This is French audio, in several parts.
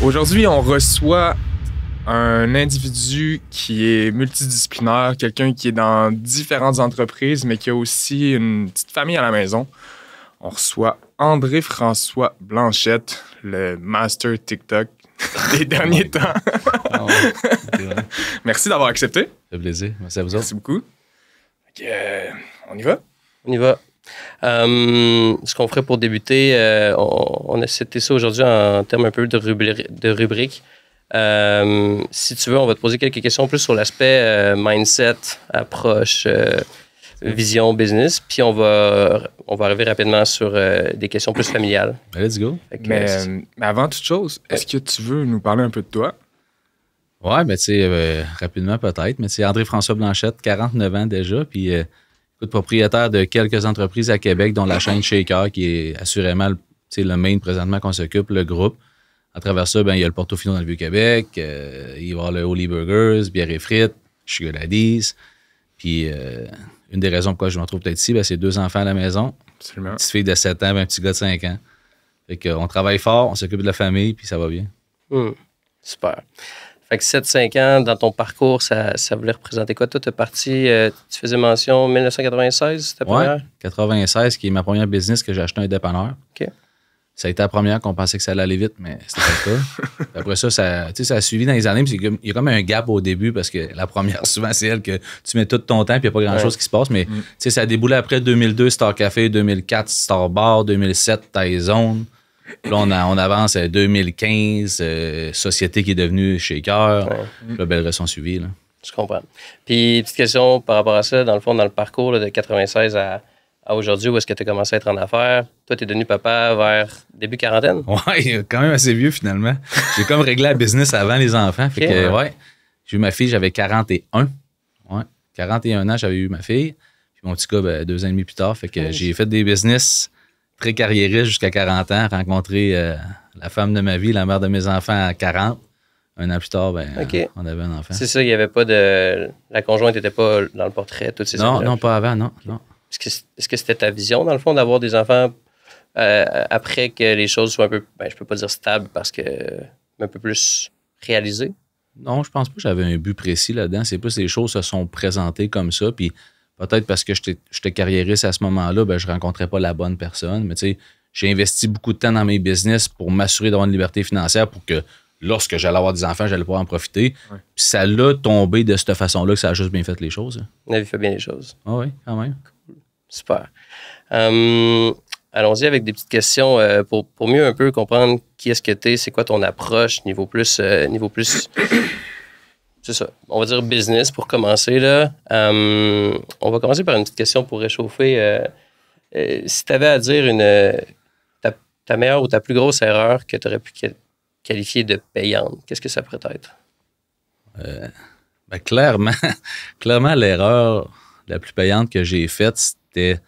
Aujourd'hui, on reçoit un individu qui est multidisciplinaire, quelqu'un qui est dans différentes entreprises, mais qui a aussi une petite famille à la maison. On reçoit André-François Blanchette, le master TikTok des derniers temps. Merci d'avoir accepté. Ça fait plaisir. Merci à vous autres. Merci beaucoup. On y va? On y va. Ce qu'on ferait pour débuter, on a cité ça aujourd'hui en termes un peu de rubrique. Si tu veux, on va te poser quelques questions plus sur l'aspect mindset, approche, vision, business. Puis on va arriver rapidement sur des questions plus familiales. Let's go. Mais avant toute chose, est-ce que tu veux nous parler un peu de toi? Ouais, mais tu sais, rapidement peut-être, mais c'est André-François Blanchette, 49 ans déjà, puis propriétaire de quelques entreprises à Québec, dont la chaîne Shaker, qui est assurément le main présentement qu'on s'occupe, le groupe. À travers ça, il y a le Portofino dans le Vieux-Québec, il va y avoir le Holy Burgers, Bière et Frites, Sugar Daddies. Puis une des raisons pourquoi je me trouve peut-être ici, c'est 2 enfants à la maison. Absolument. Une petite fille de 7 ans, un petit gars de 5 ans. Fait qu'on travaille fort, on s'occupe de la famille, puis ça va bien. Super. Fait que 7-5 ans, dans ton parcours, ça voulait représenter quoi? Toi, tu es parti, tu faisais mention 1996, c'était ta première? Oui, 96, qui est ma première business que j'ai acheté un dépanneur. OK. Ça a été la première qu'on pensait que ça allait aller vite, mais c'était pas le cas. Après ça, ça a suivi dans les années. Puis il y a comme un gap au début parce que la première, souvent, c'est elle que tu mets tout ton temps puis il n'y a pas grand-chose qui se passe. Mais ça a déboulé après 2002, Star Café, 2004, Star Bar, 2007, Taizone. Là, on avance à 2015, Société qui est devenue Shaker. Là, belles sont suivies. Là. Je comprends. Puis, petite question par rapport à ça, dans le fond, dans le parcours là, de 96 à aujourd'hui, où est-ce que tu as commencé à être en affaires? Toi, tu es devenu papa vers début quarantaine? Oui, quand même assez vieux finalement. J'ai comme réglé la business avant les enfants. Fait que, j'ai eu ma fille, j'avais 41. Ouais, 41 ans, j'avais eu ma fille. Puis mon petit gars, 2 ans et demi plus tard. Fait que j'ai fait des business très carriéristes jusqu'à 40 ans. Rencontré la femme de ma vie, la mère de mes enfants à 40. Un an plus tard, on avait un enfant. C'est ça, il n'y avait pas de... La conjointe n'était pas dans le portrait, toutes ces années-là? Non, pas avant, non. Est-ce que c'était ta vision, dans le fond, d'avoir des enfants après que les choses soient un peu, je peux pas dire stables, parce que un peu plus réalisées? Non, je pense pas que j'avais un but précis là-dedans. C'est plus les choses se sont présentées comme ça. Puis peut-être parce que j'étais carriériste à ce moment-là, je rencontrais pas la bonne personne. Mais tu sais, j'ai investi beaucoup de temps dans mes business pour m'assurer d'avoir une liberté financière pour que lorsque j'allais avoir des enfants, j'allais pouvoir en profiter. Ouais. Puis ça l'a tombé de cette façon-là que ça a juste bien fait les choses. La vie fait bien les choses. Ah oui, quand même. Cool. Super. Allons-y avec des petites questions pour mieux un peu comprendre qui est-ce que tu es, c'est quoi ton approche, niveau plus c'est ça, on va dire business pour commencer. Là. On va commencer par une petite question pour réchauffer. Si tu avais à dire ta meilleure ou ta plus grosse erreur que tu aurais pu qualifier de payante, qu'est-ce que ça pourrait être? Clairement, l'erreur la plus payante que j'ai faite, c'était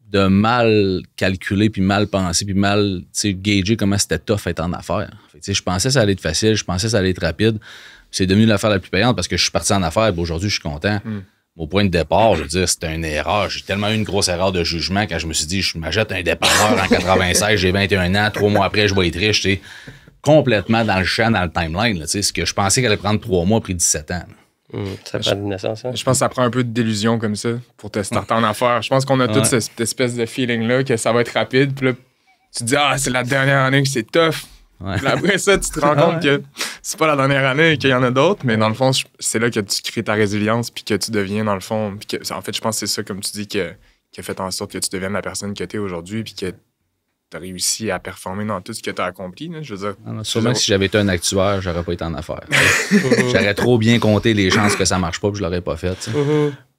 de mal calculer, puis mal penser, puis mal gager comment c'était tough être en affaires. Je pensais que ça allait être facile, je pensais que ça allait être rapide. C'est devenu l'affaire la plus payante parce que je suis parti en affaires et aujourd'hui, je suis content. Au point de départ, je veux dire, c'était une erreur. J'ai tellement eu une grosse erreur de jugement quand je me suis dit, je m'achète un dépanneur en 96, j'ai 21 ans, 3 mois après, je vais être riche. Complètement dans le champ, dans le timeline. Là, ce que je pensais qu'elle allait prendre 3 mois a pris 17 ans. Ça prend une naissance, hein? Je pense que ça prend un peu de délusion comme ça pour te starter en affaires. Je pense qu'on a toute cette espèce de feeling-là que ça va être rapide. Puis là, tu te dis, c'est la dernière année que c'est tough. Ouais. Puis après ça, tu te rends compte que c'est pas la dernière année, qu'il y en a d'autres. Mais dans le fond, c'est là que tu crées ta résilience puis que tu deviens, dans le fond... Puis que, en fait, je pense que c'est ça, comme tu dis, qui a fait en sorte que tu deviennes la personne que tu es aujourd'hui puis que tu as réussi à performer dans tout ce que tu as accompli. Là. Je veux dire, sûrement que si j'avais été un actuaire, j'aurais pas été en affaires. J'aurais trop bien compté les chances que ça marche pas puis je l'aurais pas fait.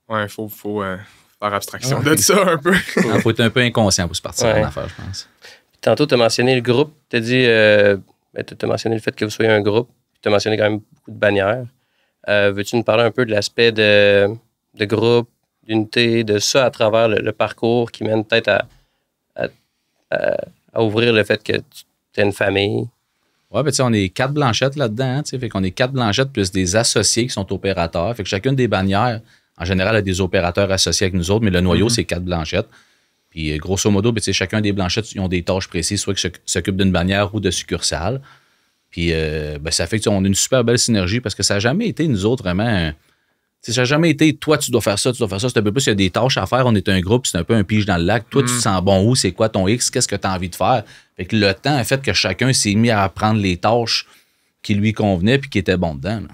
Ouais, il faut faire abstraction de ça un peu. Il faut être un peu inconscient pour se partir en affaires, je pense. Puis tantôt, tu as mentionné le groupe. Tu as dit, tu as mentionné le fait que vous soyez un groupe. Tu as mentionné quand même beaucoup de bannières. Veux-tu nous parler un peu de l'aspect de groupe, d'unité, de ça à travers le parcours qui mène peut-être à ouvrir le fait que tu es une famille? Oui, ben, on est 4 Blanchettes là-dedans. Fait qu'on est 4 Blanchettes plus des associés qui sont opérateurs. Fait que chacune des bannières, en général, a des opérateurs associés avec nous autres, mais le noyau, c'est 4 Blanchettes. Puis, grosso modo, ben, chacun des Blanchettes, ils ont des tâches précises, soit qu'ils s'occupent d'une bannière ou de succursale. Puis ça fait qu'on a une super belle synergie parce que ça n'a jamais été, nous autres, vraiment. Ça n'a jamais été, toi, tu dois faire ça, tu dois faire ça. C'est un peu plus, il y a des tâches à faire. On est un groupe, c'est un peu un pige dans le lac. Toi, tu te sens bon où? C'est quoi ton X? Qu'est-ce que tu as envie de faire? Fait que le temps a fait que chacun s'est mis à apprendre les tâches qui lui convenaient puis qui étaient bon dedans. Là.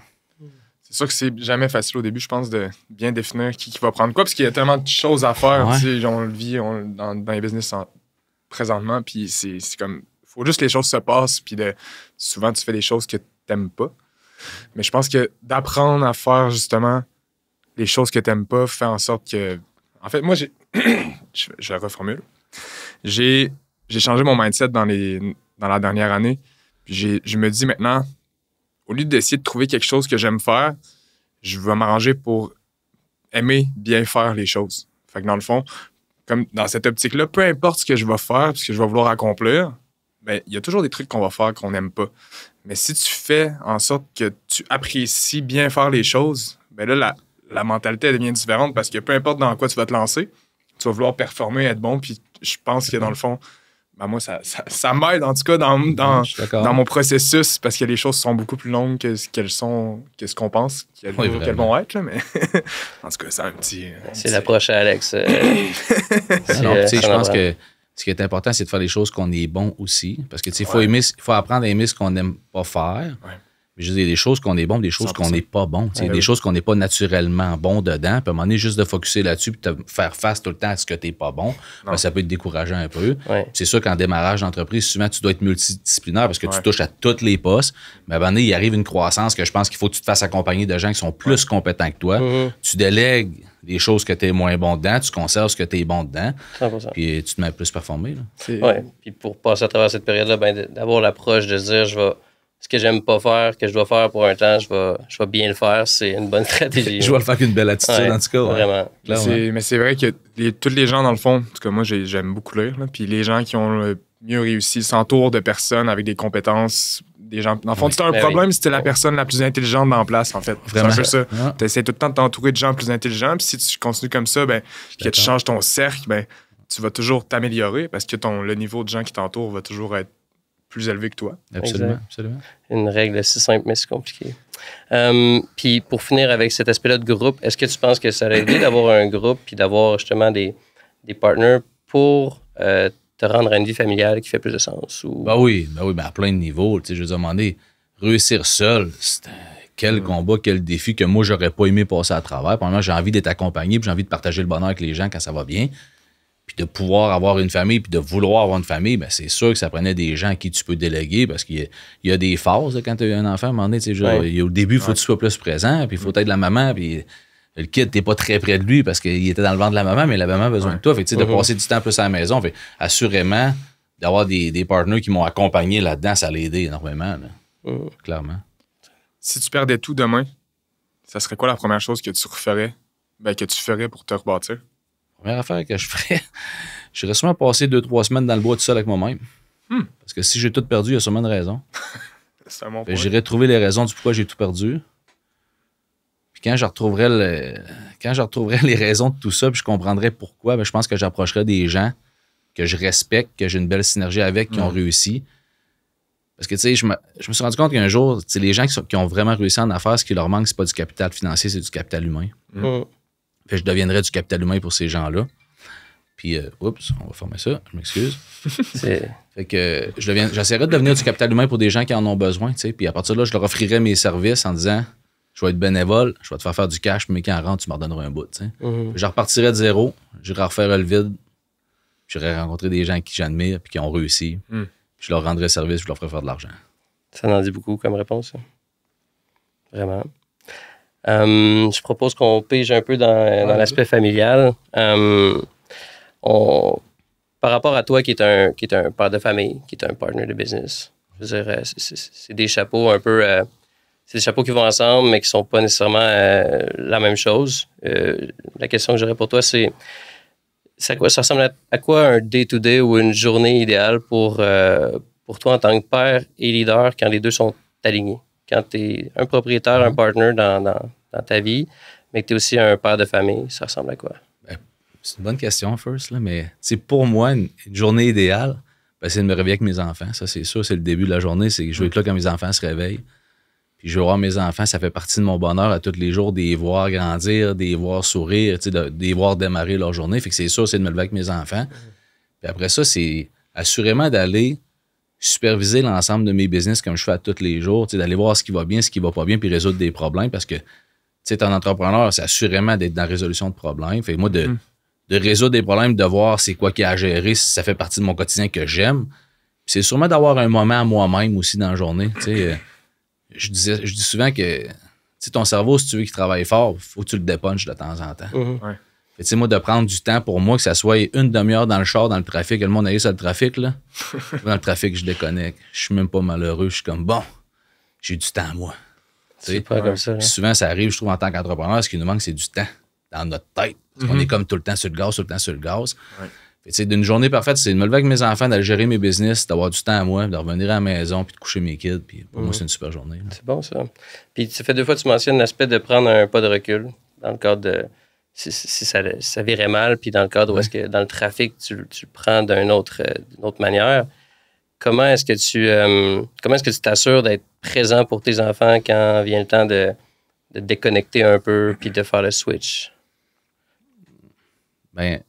C'est sûr que c'est jamais facile au début, je pense, de bien définir qui va prendre quoi, parce qu'il y a tellement de choses à faire. Ouais. Tu sais, on le vit dans les business présentement, puis c'est comme... faut juste que les choses se passent, puis souvent, tu fais des choses que tu n'aimes pas. Mais je pense que d'apprendre à faire, justement, les choses que tu n'aimes pas fait en sorte que... En fait, moi, je reformule. J'ai changé mon mindset dans la dernière année, puis je me dis maintenant... Au lieu d'essayer de trouver quelque chose que j'aime faire, je vais m'arranger pour aimer bien faire les choses. Fait que dans le fond, comme dans cette optique-là, peu importe ce que je vais faire, ce que je vais vouloir accomplir, ben il y a toujours des trucs qu'on va faire qu'on n'aime pas. Mais si tu fais en sorte que tu apprécies bien faire les choses, ben là, la mentalité elle devient différente parce que peu importe dans quoi tu vas te lancer, tu vas vouloir performer, être bon, puis je pense que dans le fond, ben moi, ça m'aide, en tout cas, dans mon processus, parce que les choses sont beaucoup plus longues que ce qu'on pense qu'elles vont être. Là, mais en tout cas, c'est un petit... C'est l'approche à Alex. Je pense que ce qui est important, c'est de faire les choses qu'on est bon aussi. Parce que il faut apprendre à aimer ce qu'on n'aime pas faire. Ouais. Je veux dire, des choses qu'on est bon, des choses 100%. Qu'on n'est pas bon. Des choses qu'on n'est pas naturellement bon dedans. Puis à un moment donné, juste de focusser là-dessus puis de faire face tout le temps à ce que tu n'es pas bon, ben, ça peut être décourageant un peu. Ouais. C'est sûr qu'en démarrage d'entreprise, souvent, tu dois être multidisciplinaire parce que tu touches à tous les postes. Mais à un moment donné, il arrive une croissance que je pense qu'il faut que tu te fasses accompagner de gens qui sont plus compétents que toi. Tu délègues les choses que tu es moins bon dedans, tu conserves ce que tu es bon dedans. 100%. Puis tu te mets à plus performer. Oui. Puis pour passer à travers cette période-là, ben, d'avoir l'approche de se dire, ce que j'aime pas faire, que je dois faire pour un temps, je vais bien le faire. C'est une bonne stratégie. Je vais le faire avec une belle attitude, en tout cas. Vraiment. Mais c'est vrai que tous les gens, dans le fond, en tout cas, moi, j'aime beaucoup lire. Là, puis les gens qui ont le mieux réussi s'entourent de personnes avec des compétences. Des gens, dans le fond, c'était un problème si t'es la personne la plus intelligente dans la place, en fait. Vraiment. C'est un peu ça. Tu essaies tout le temps de t'entourer de gens plus intelligents. Puis si tu continues comme ça, ben, que tu changes ton cercle, ben, tu vas toujours t'améliorer parce que le niveau de gens qui t'entourent va toujours être plus élevé que toi. Absolument. Une règle si simple, mais c'est compliqué. Puis pour finir avec cet aspect-là de groupe, est-ce que tu penses que ça a aidé d'avoir un groupe puis d'avoir justement des partners pour te rendre à une vie familiale qui fait plus de sens? Ou... Ben oui, à plein de niveaux. Je veux demander, réussir seul, c'est quel combat, quel défi que moi, j'aurais pas aimé passer à travers. Premièrement, j'ai envie d'être accompagné puis j'ai envie de partager le bonheur avec les gens quand ça va bien. Puis de pouvoir avoir une famille, puis de vouloir avoir une famille, ben c'est sûr que ça prenait des gens à qui tu peux déléguer parce qu'il y a des phases là, quand tu as un enfant. À un moment donné, au début, il faut que tu sois plus présent, puis il faut être la maman, puis le kid, t'es pas très près de lui parce qu'il était dans le ventre de la maman, mais la maman a besoin de toi. Fait que, de passer du temps plus à la maison. Fait, assurément, d'avoir des partenaires qui m'ont accompagné là-dedans, ça l'a aidé énormément. Là. Clairement. Si tu perdais tout demain, ça serait quoi la première chose que tu referais, que tu ferais pour te rebâtir? La première affaire que je ferais, j'irais sûrement passer 2-3 semaines dans le bois tout seul avec moi-même. Parce que si j'ai tout perdu, il y a sûrement une raison. C'est un bon point. J'irais trouver les raisons du pourquoi j'ai tout perdu. Puis quand je retrouverais les raisons de tout ça, puis je comprendrais pourquoi, je pense que j'approcherais des gens que je respecte, que j'ai une belle synergie avec, qui ont réussi. Parce que, tu sais, je me suis rendu compte qu'un jour, les gens qui ont vraiment réussi en affaires, ce qui leur manque, c'est pas du capital financier, c'est du capital humain. Fait que je deviendrais du capital humain pour ces gens-là. Puis, oups, on va fermer ça, je m'excuse. Fait que j'essaierais de devenir du capital humain pour des gens qui en ont besoin, tu sais. Puis à partir de là, je leur offrirais mes services en disant, je vais être bénévole, je vais te faire du cash, mais quand on rentre, tu me redonneras un bout, tu sais. Je repartirais de zéro, j'irais refaire le vide, j'irais rencontrer des gens qui j'admire puis qui ont réussi. Je leur rendrais service, je leur ferais faire de l'argent. Ça en dit beaucoup comme réponse, ça. Vraiment. Je propose qu'on pige un peu dans l'aspect familial. Par rapport à toi qui est un père de famille, qui est un partner de business, je veux dire, c'est des chapeaux un peu... c'est des chapeaux qui vont ensemble, mais qui ne sont pas nécessairement la même chose. La question que j'aurais pour toi, c'est ça ressemble à quoi un day-to-day ou une journée idéale pour toi en tant que père et leader quand les deux sont alignés? Quand tu es un propriétaire, un partner dans ta vie, mais que tu es aussi un père de famille, ça ressemble à quoi? C'est une bonne question, first, là, mais pour moi, une journée idéale, essayer de me réveiller avec mes enfants. Ça, c'est sûr, c'est le début de la journée. C'est que je veux être là quand mes enfants se réveillent. Puis je veux voir mes enfants, ça fait partie de mon bonheur à tous les jours, de les voir grandir, de les voir sourire, de les voir démarrer leur journée. Fait que c'est sûr, c'est de me lever avec mes enfants. Puis après ça, c'est assurément d'aller superviser l'ensemble de mes business comme je fais à tous les jours, d'aller voir ce qui va bien, ce qui va pas bien, puis résoudre des problèmes parce que tu es un entrepreneur, c'est assurément d'être dans la résolution de problèmes. Fait que moi, de résoudre des problèmes, de voir c'est quoi qu'il y a à gérer, si ça fait partie de mon quotidien que j'aime. Puis c'est sûrement d'avoir un moment à moi-même aussi dans la journée. Je dis souvent que ton cerveau, si tu veux qu'il travaille fort, il faut que tu le dépunches de temps en temps. Ouais. Fait, moi, de prendre du temps pour moi, que ça soit une demi-heure dans le char, dans le trafic, que le monde aille sur le trafic, là. Dans le trafic, je déconnecte. Je suis même pas malheureux. Je suis comme, bon, j'ai du temps à moi. C'est pas comme ça. Puis souvent, ça arrive, je trouve, en tant qu'entrepreneur, ce qui nous manque, c'est du temps dans notre tête. Parce qu'on est comme tout le temps sur le gaz, tout le temps sur le gaz. Ouais. Fait, d'une journée parfaite, c'est de me lever avec mes enfants, d'aller gérer mes business, d'avoir du temps à moi, de revenir à la maison, puis de coucher mes kids. Puis pour moi, c'est une super journée. Là. C'est bon, ça. Puis ça fait 2 fois que tu mentionnes l'aspect de prendre un pas de recul dans le cadre de... Si ça virait mal, puis dans le cadre où est-ce que dans le trafic, tu le prends d'une autre manière, comment est-ce que tu t'assures d'être présent pour tes enfants quand vient le temps de déconnecter un peu puis de faire le switch? Ben,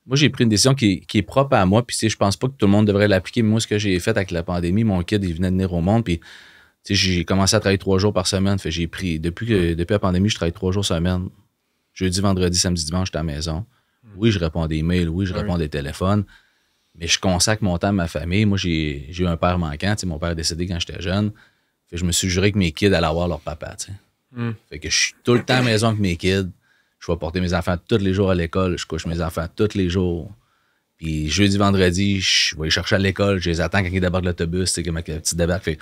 moi, j'ai pris une décision qui est propre à moi, puis je pense pas que tout le monde devrait l'appliquer. Mais moi, ce que j'ai fait avec la pandémie, mon kid, il venait de venir au monde, puis j'ai commencé à travailler 3 jours par semaine. Fait j'ai pris, depuis la pandémie, je travaille 3 jours semaine. Jeudi, vendredi, samedi, dimanche, j'étais à la maison. Oui, je réponds à des mails, oui, je réponds à des téléphones, mais je consacre mon temps à ma famille. Moi, j'ai eu un père manquant. Mon père est décédé quand j'étais jeune. Fait que je me suis juré que mes kids allaient avoir leur papa. Fait que je suis tout le temps à la maison avec mes kids. Je vais porter mes enfants tous les jours à l'école. Je couche mes enfants tous les jours. Puis jeudi, vendredi, je vais les chercher à l'école. Je les attends quand ils débarquent de l'autobus, que ma petite débarque. Fait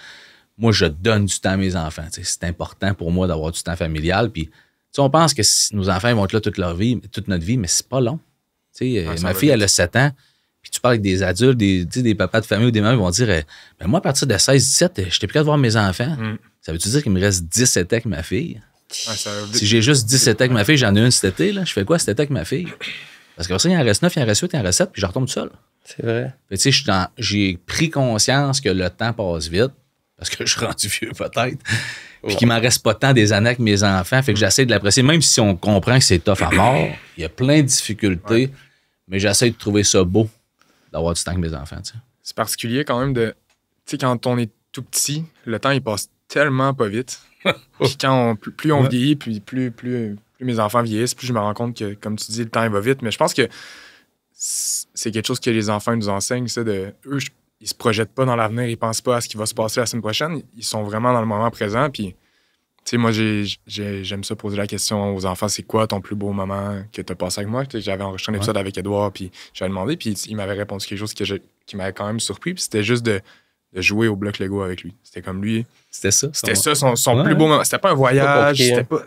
moi, je donne du temps à mes enfants. C'est important pour moi d'avoir du temps familial. Puis on pense que nos enfants ils vont être là toute leur vie, toute notre vie, mais c'est pas long. Ma fille, elle a 7 ans, puis tu parles avec des adultes, des papas de famille ou des mamans, ils vont dire ben moi, à partir de 16-17, je t'ai plus qu'à voir mes enfants. Ça veut-tu dire qu'il me reste 17 ans avec ma fille? Si j'ai juste 17 ans avec ma fille, j'en ai une cet été, là, je fais quoi cet été avec ma fille? Parce que ça, il en reste 9, il en reste 8, il en reste 7, puis je retombe tout seul. C'est vrai. J'ai pris conscience que le temps passe vite, parce que je suis rendu vieux peut-être. Puis qu'il m'en reste pas tant des années avec mes enfants. Fait que j'essaie de l'apprécier. Même si on comprend que c'est tough à mort, il y a plein de difficultés, mais j'essaie de trouver ça beau d'avoir du temps avec mes enfants. T'sais. C'est particulier quand même de... Tu sais, quand on est tout petit, le temps, il passe tellement pas vite. Puis plus on vieillit, puis plus mes enfants vieillissent, plus je me rends compte que, comme tu dis, le temps, il va vite. Mais je pense que c'est quelque chose que les enfants nous enseignent, ça, de... Eux, ils se projettent pas dans l'avenir, ils pensent pas à ce qui va se passer la semaine prochaine. Ils sont vraiment dans le moment présent. Puis, tu sais, moi, j'aime ça poser la question aux enfants, c'est quoi ton plus beau moment que tu as passé avec moi? J'avais enregistré un épisode avec Edouard, puis j'avais demandé, puis il m'avait répondu quelque chose qui m'avait quand même surpris, puis c'était juste de jouer au bloc Lego avec lui. C'était comme lui. C'était ça. Son plus beau moment. C'était pas un voyage,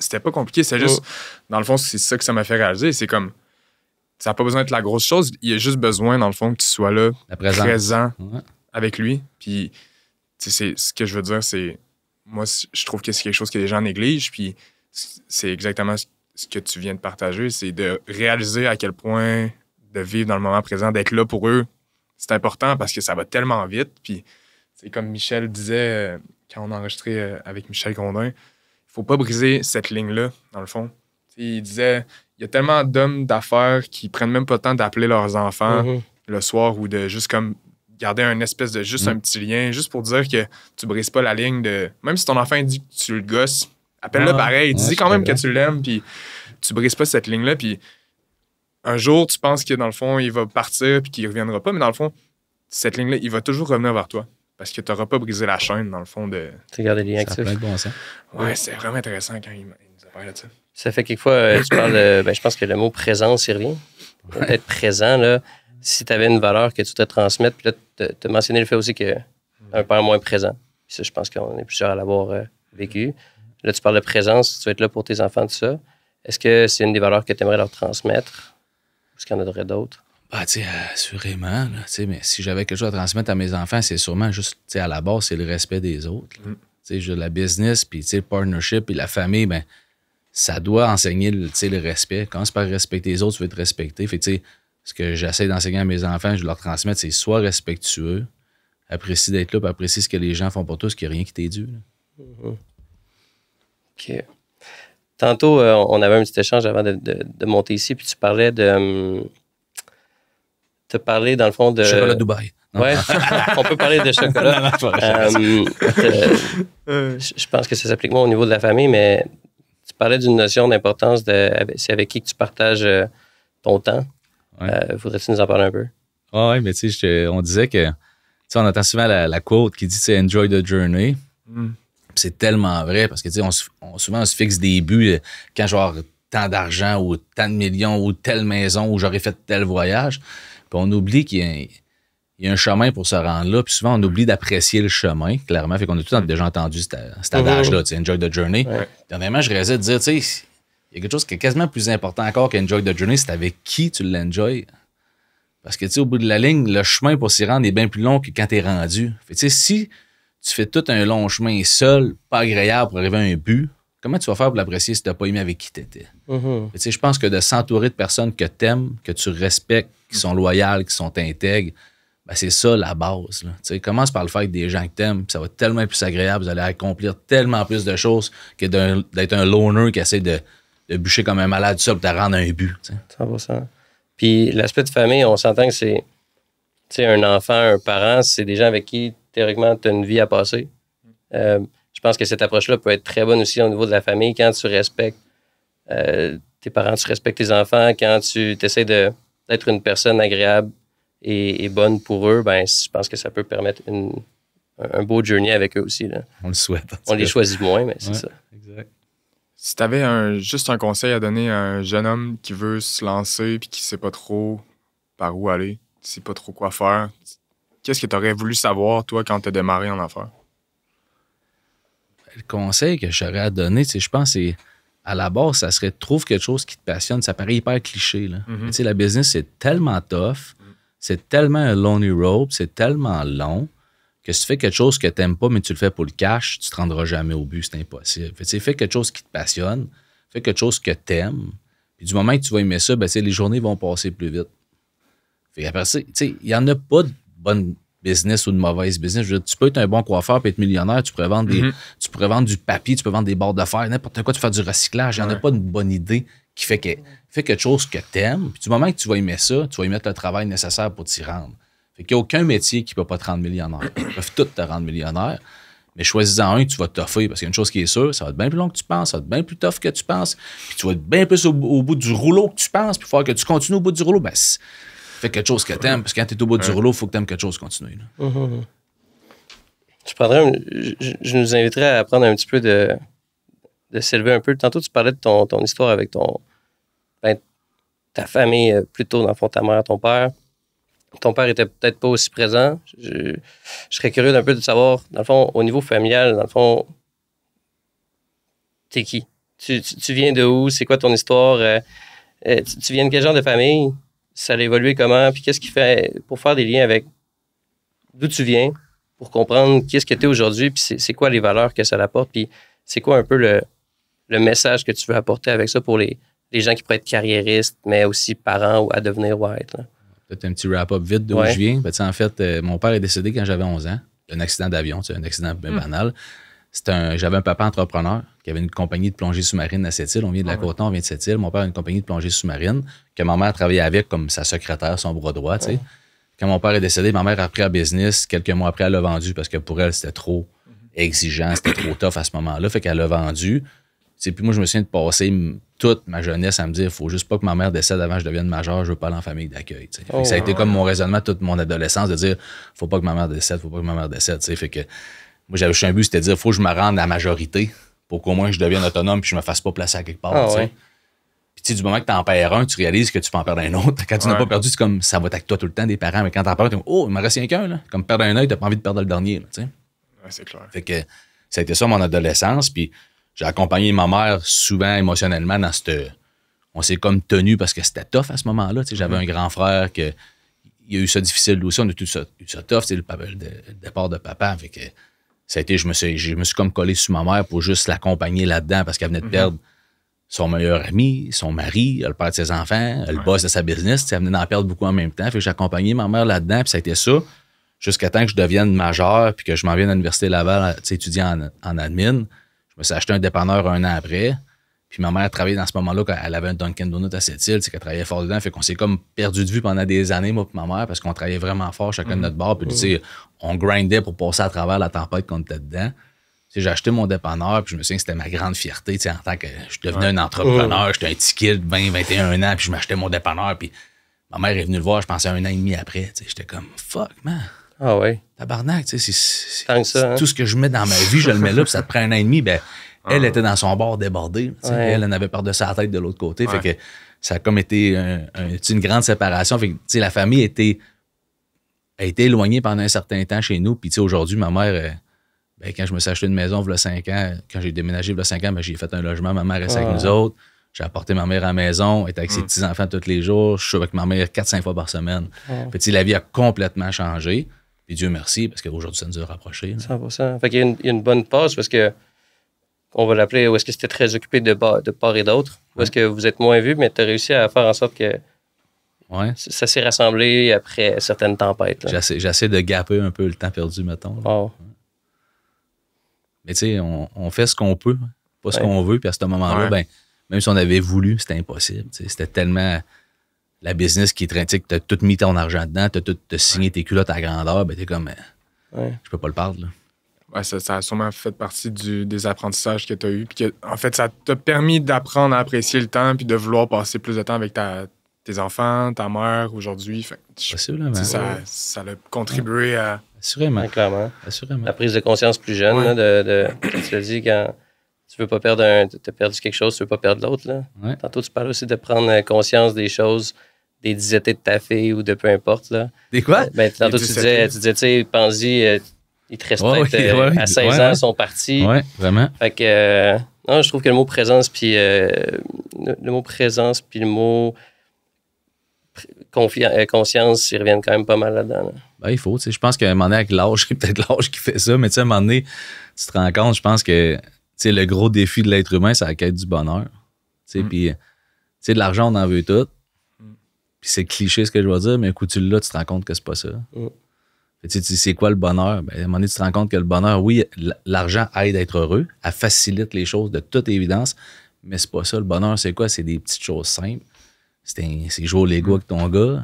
c'était pas compliqué, c'était juste, dans le fond, c'est ça que ça m'a fait réaliser. C'est comme, ça n'a pas besoin d'être la grosse chose. Il y a juste besoin, dans le fond, que tu sois là, présent avec lui. Puis, ce que je veux dire, c'est... Moi, je trouve que c'est quelque chose que les gens négligent. Puis, c'est exactement ce que tu viens de partager. C'est de réaliser à quel point de vivre dans le moment présent, d'être là pour eux, c'est important parce que ça va tellement vite. Puis, c'est comme Michel disait quand on a enregistré avec Michel Grondin, il faut pas briser cette ligne-là, dans le fond. Il disait... Il y a tellement d'hommes d'affaires qui prennent même pas le temps d'appeler leurs enfants le soir ou de juste comme garder un espèce de juste un petit lien, juste pour dire que tu brises pas la ligne de... Même si ton enfant dit que tu le gosses, appelle-le pareil, dis quand même que tu l'aimes, puis tu brises pas cette ligne-là, puis un jour, tu penses que dans le fond, il va partir puis qu'il reviendra pas, mais dans le fond, cette ligne-là, il va toujours revenir vers toi. Parce que tu n'auras pas brisé la chaîne, dans le fond, de... Tu gardes les liens actifs. Ça a plein de bon sens. Ouais, c'est vraiment intéressant quand il nous a parlé de ça. Ça fait quelquefois, tu parles de... je pense que le mot « présence » y revient. Être présent, là, si tu avais une valeur que tu te transmettre, puis là, tu as mentionné le fait aussi qu'un père moins présent. Puis ça, je pense qu'on est plusieurs à l'avoir vécu. Là, tu parles de présence, tu vas être là pour tes enfants, tout ça. Est-ce que c'est une des valeurs que tu aimerais leur transmettre? Est-ce qu'il y en aurait d'autres? Bah, tu sais, assurément, là, mais si j'avais quelque chose à transmettre à mes enfants, c'est sûrement juste, tu sais, à la base, c'est le respect des autres. Tu sais, la business, puis, tu sais, le partnership, puis la famille, ben ça doit enseigner le respect. Quand c'est par respecter les autres, tu veux te respecter. Fait tu sais, ce que j'essaie d'enseigner à mes enfants, je leur transmettre, c'est sois respectueux, apprécie d'être là, puis apprécie ce que les gens font pour toi, parce qu'il n'y a rien qui t'est dû. OK. Tantôt, on avait un petit échange avant de monter ici, puis tu parlais de... tu parlais, dans le fond, de... Chocolat Dubaï. Oui, on peut parler de chocolat. Je pense que ça s'applique moins au niveau de la famille, mais tu parlais d'une notion d'importance de c'est avec qui que tu partages ton temps. Ouais. Voudrais-tu nous en parler un peu? Oui, mais tu sais, on disait que, tu sais, on entend souvent la quote qui dit, c'est enjoy the journey. C'est tellement vrai parce que, tu sais, souvent, on se fixe des buts quand je vais avoir tant d'argent ou tant de millions ou telle maison ou j'aurais fait tel voyage. Puis on oublie qu'il y a un chemin pour se rendre là. Puis souvent, on oublie d'apprécier le chemin, clairement. Fait qu'on a tout déjà entendu cet adage-là, tu sais, enjoy the journey. Ouais. Dernièrement, je résais de dire, tu sais, il y a quelque chose qui est quasiment plus important encore qu'enjoy the journey, c'est avec qui tu l'enjoy. Parce que, tu sais, au bout de la ligne, le chemin pour s'y rendre est bien plus long que quand t'es rendu. Fait tu sais, si tu fais tout un long chemin seul, pas agréable pour arriver à un but, comment tu vas faire pour l'apprécier si t'as pas aimé avec qui t'étais? Tu sais, je pense que de s'entourer de personnes que t'aimes, que tu respectes, qui sont loyales, qui sont intègres, ben c'est ça la base. Là. Tu sais, commence par le faire avec des gens que t'aimes, puis ça va être tellement plus agréable, vous allez accomplir tellement plus de choses que d'être un loner qui essaie de bûcher comme un malade seul pour te rendre un but. Tu sais. 100%. Puis l'aspect de famille, on s'entend que c'est, tu sais, un enfant, un parent, c'est des gens avec qui, théoriquement, tu as une vie à passer. Je pense que cette approche-là peut être très bonne aussi au niveau de la famille quand tu respectes tes parents, tu respectes tes enfants, quand tu essaies d'être une personne agréable et bonne pour eux, ben, je pense que ça peut permettre un beau journey avec eux aussi. Là. On le souhaite. On les choisit moins, mais c'est ça. Exact. Si tu avais juste un conseil à donner à un jeune homme qui veut se lancer et qui ne sait pas trop par où aller, qui ne sait pas trop quoi faire, qu'est-ce que tu aurais voulu savoir, toi, quand tu as démarré en affaires? Le conseil que j'aurais à donner, je pense, c'est à la base, ça serait trouve quelque chose qui te passionne. Ça paraît hyper cliché. Là. Mm-hmm. Tu sais, la business, c'est tellement tough, c'est tellement un lonely road, c'est tellement long que si tu fais quelque chose que tu n'aimes pas, mais tu le fais pour le cash, tu ne te rendras jamais au but, c'est impossible. Fais quelque chose qui te passionne, fais quelque chose que tu aimes, puis du moment que tu vas aimer ça, ben, les journées vont passer plus vite. Après ça, il n'y en a pas de bonne business ou de mauvaise business. Je veux dire, tu peux être un bon coiffeur et être millionnaire, tu pourrais vendre tu pourrais vendre du papier, tu peux vendre des barres de fer, n'importe quoi, tu fais du recyclage. Il n'y en a pas une bonne idée qui fait que fais quelque chose que tu aimes, puis du moment que tu vas aimer ça, tu vas y mettre le travail nécessaire pour t'y rendre. Fait qu'il n'y a aucun métier qui ne peut pas te rendre millionnaire. Ils peuvent tous te rendre millionnaire, mais choisis-en un que tu vas toffer, parce qu'il y a une chose qui est sûre, ça va être bien plus long que tu penses, ça va être bien plus tough que tu penses, puis tu vas être bien plus au bout du rouleau que tu penses, puis il faut que tu continues au bout du rouleau. Ben, fais quelque chose que tu aimes, parce que quand tu es au bout du rouleau, il faut que tu aimes quelque chose continuer. Je nous inviterais à prendre un petit peu de s'élever un peu. Tantôt, tu parlais de ton histoire avec ta famille, plutôt, dans le fond, ta mère, ton père. Ton père était peut-être pas aussi présent. Je serais curieux d'un peu de savoir, dans le fond, au niveau familial, dans le fond, t'es qui? Tu viens de où? C'est quoi ton histoire? Tu viens de quel genre de famille? Ça a évolué comment? Puis qu'est-ce qui fait pour faire des liens avec d'où tu viens, pour comprendre qu'est-ce que tu es aujourd'hui, puis c'est quoi les valeurs que ça apporte, puis c'est quoi un peu le message que tu veux apporter avec ça pour les gens qui pourraient être carriéristes, mais aussi parents ou à devenir ou à être. Là. Peut-être un petit wrap-up vite d'où je viens. Ben, en fait, mon père est décédé quand j'avais 11 ans. Un accident d'avion, un accident banal. J'avais un papa entrepreneur qui avait une compagnie de plongée sous-marine à Sept-Îles. On vient de la Côte-Nord, on vient de Sept-Îles. Mon père a une compagnie de plongée sous-marine que ma mère travaillait avec comme sa secrétaire, son bras droit. Ouais. Quand mon père est décédé, ma mère a repris un business. Quelques mois après, elle l'a vendu parce que pour elle, c'était trop exigeant, c'était trop tough à ce moment-là. Fait qu'elle l'a vendu. Puis moi, je me souviens de passer toute ma jeunesse à me dire, il faut juste pas que ma mère décède avant que je devienne majeur, je veux pas aller en famille d'accueil. Ça a été comme mon raisonnement toute mon adolescence de dire, faut pas que ma mère décède, faut pas que ma mère décède. Fait que moi, j'avais juste un but, c'était de dire, faut que je me rende à la majorité pour qu'au moins je devienne autonome puis je me fasse pas placer à quelque part. Puis du moment que tu en perds un, tu réalises que tu peux en perdre un autre. Quand tu n'as pas perdu, c'est comme ça va être avec toi tout le temps des parents, mais quand tu en perds, tu dis, oh, il me reste rien qu'un. Là. Comme perdre un œil, tu n'as pas envie de perdre le dernier. Là, c'est clair. Fait que ça a été ça mon adolescence. Puis j'ai accompagné ma mère souvent émotionnellement dans cette. On s'est comme tenu parce que c'était tough à ce moment-là. J'avais un grand frère qui a eu ça difficile aussi. On a eu ça tough, le départ de papa. Fait que ça a été, je me suis comme collé sur ma mère pour juste l'accompagner là-dedans parce qu'elle venait de perdre son meilleur ami, son mari, le père de ses enfants, le boss de sa business. Elle venait d'en perdre beaucoup en même temps. Fait que j'ai accompagné ma mère là-dedans, puis ça a été ça jusqu'à temps que je devienne majeur puis que je m'en vienne à l'Université Laval étudier en admin. Je me suis acheté un dépanneur 1 an après. Puis ma mère travaillait dans ce moment-là quand elle avait un Dunkin' Donuts à Sept-Îles, qu'elle travaillait fort dedans. Fait qu'on s'est comme perdu de vue pendant des années, moi et ma mère, parce qu'on travaillait vraiment fort chacun de notre bord. Puis tu sais, on grindait pour passer à travers la tempête qu'on était dedans. J'ai acheté mon dépanneur, puis je me souviens que c'était ma grande fierté, en tant que je devenais un entrepreneur, j'étais un petit kid, 20, 21 ans, puis je m'achetais mon dépanneur, puis ma mère est venue le voir, je pensais 1 an et demi après, j'étais comme « fuck, man! » Ah ouais. Tabarnak, c'est ça, tout ce que je mets dans ma vie, je le mets là, puis ça te prend 1 an et demi, ben elle était dans son bord débordé, elle en avait par-dessus la tête de l'autre côté, fait que ça a comme été une grande séparation, fait que la famille a été éloignée pendant un certain temps chez nous, puis aujourd'hui, ma mère... Ben, quand je me suis acheté une maison, il y a 5 ans, quand j'ai déménagé il y a 5 ans, ben, j'ai fait un logement. Ma mère restait avec nous autres. J'ai apporté ma mère à la maison. Elle était avec ses petits-enfants tous les jours. Je suis avec ma mère 4-5 fois par semaine. Puis, la vie a complètement changé. Puis Dieu merci, parce qu'aujourd'hui, ça nous a rapprochés. 100%. Fait qu'il y a une bonne passe parce que, on va l'appeler, où est-ce que c'était très occupé de part et d'autre. Où est-ce que vous êtes moins vu, mais tu as réussi à faire en sorte que ça s'est rassemblé après certaines tempêtes. J'essaie de gaper un peu le temps perdu, mettons. Wow. Mais tu sais, on fait ce qu'on peut, pas ce qu'on veut. Puis à ce moment-là, ben, même si on avait voulu, c'était impossible. C'était tellement la business qui traîne, tu as tout mis ton argent dedans, tu as tout signé tes culottes à grandeur, ben t'es comme, je peux pas le perdre. Là. Ouais, ça a sûrement fait partie des apprentissages que tu as eus. Puis en fait, ça t'a permis d'apprendre à apprécier le temps puis de vouloir passer plus de temps avec tes enfants, ta mère aujourd'hui. Possiblement. Ça a contribué à... Assurément. Ouais, clairement. Assurément. La prise de conscience plus jeune, là, tu l'as dit, quand tu veux pas perdre tu as perdu quelque chose, tu veux pas perdre l'autre. Là. Ouais. Tantôt, tu parles aussi de prendre conscience des choses, des disétés de ta fille ou de peu importe. Là. Des quoi? Ben, tantôt, tu disais, tu sais, pense-y, il te reste peut-être à 16 ans, ils sont partis. Oui, vraiment. Fait que, non, je trouve que le mot présence, puis le mot conscience, ils reviennent quand même pas mal là-dedans. Là. Ben, il faut. Je pense qu'à un moment donné, avec l'âge, c'est peut-être l'âge qui fait ça, mais à un moment donné, tu te rends compte, je pense que le gros défi de l'être humain, c'est la quête du bonheur. Puis, de l'argent, on en veut tout. Puis c'est cliché ce que je vais dire, mais un coup tu l'as, tu te rends compte que c'est pas ça. Tu dis, c'est quoi le bonheur? Ben, à un moment donné, tu te rends compte que le bonheur, oui, l'argent aide à être heureux, elle facilite les choses de toute évidence, mais c'est pas ça. Le bonheur, c'est quoi? C'est des petites choses simples. C'est jouer au Lego avec ton gars.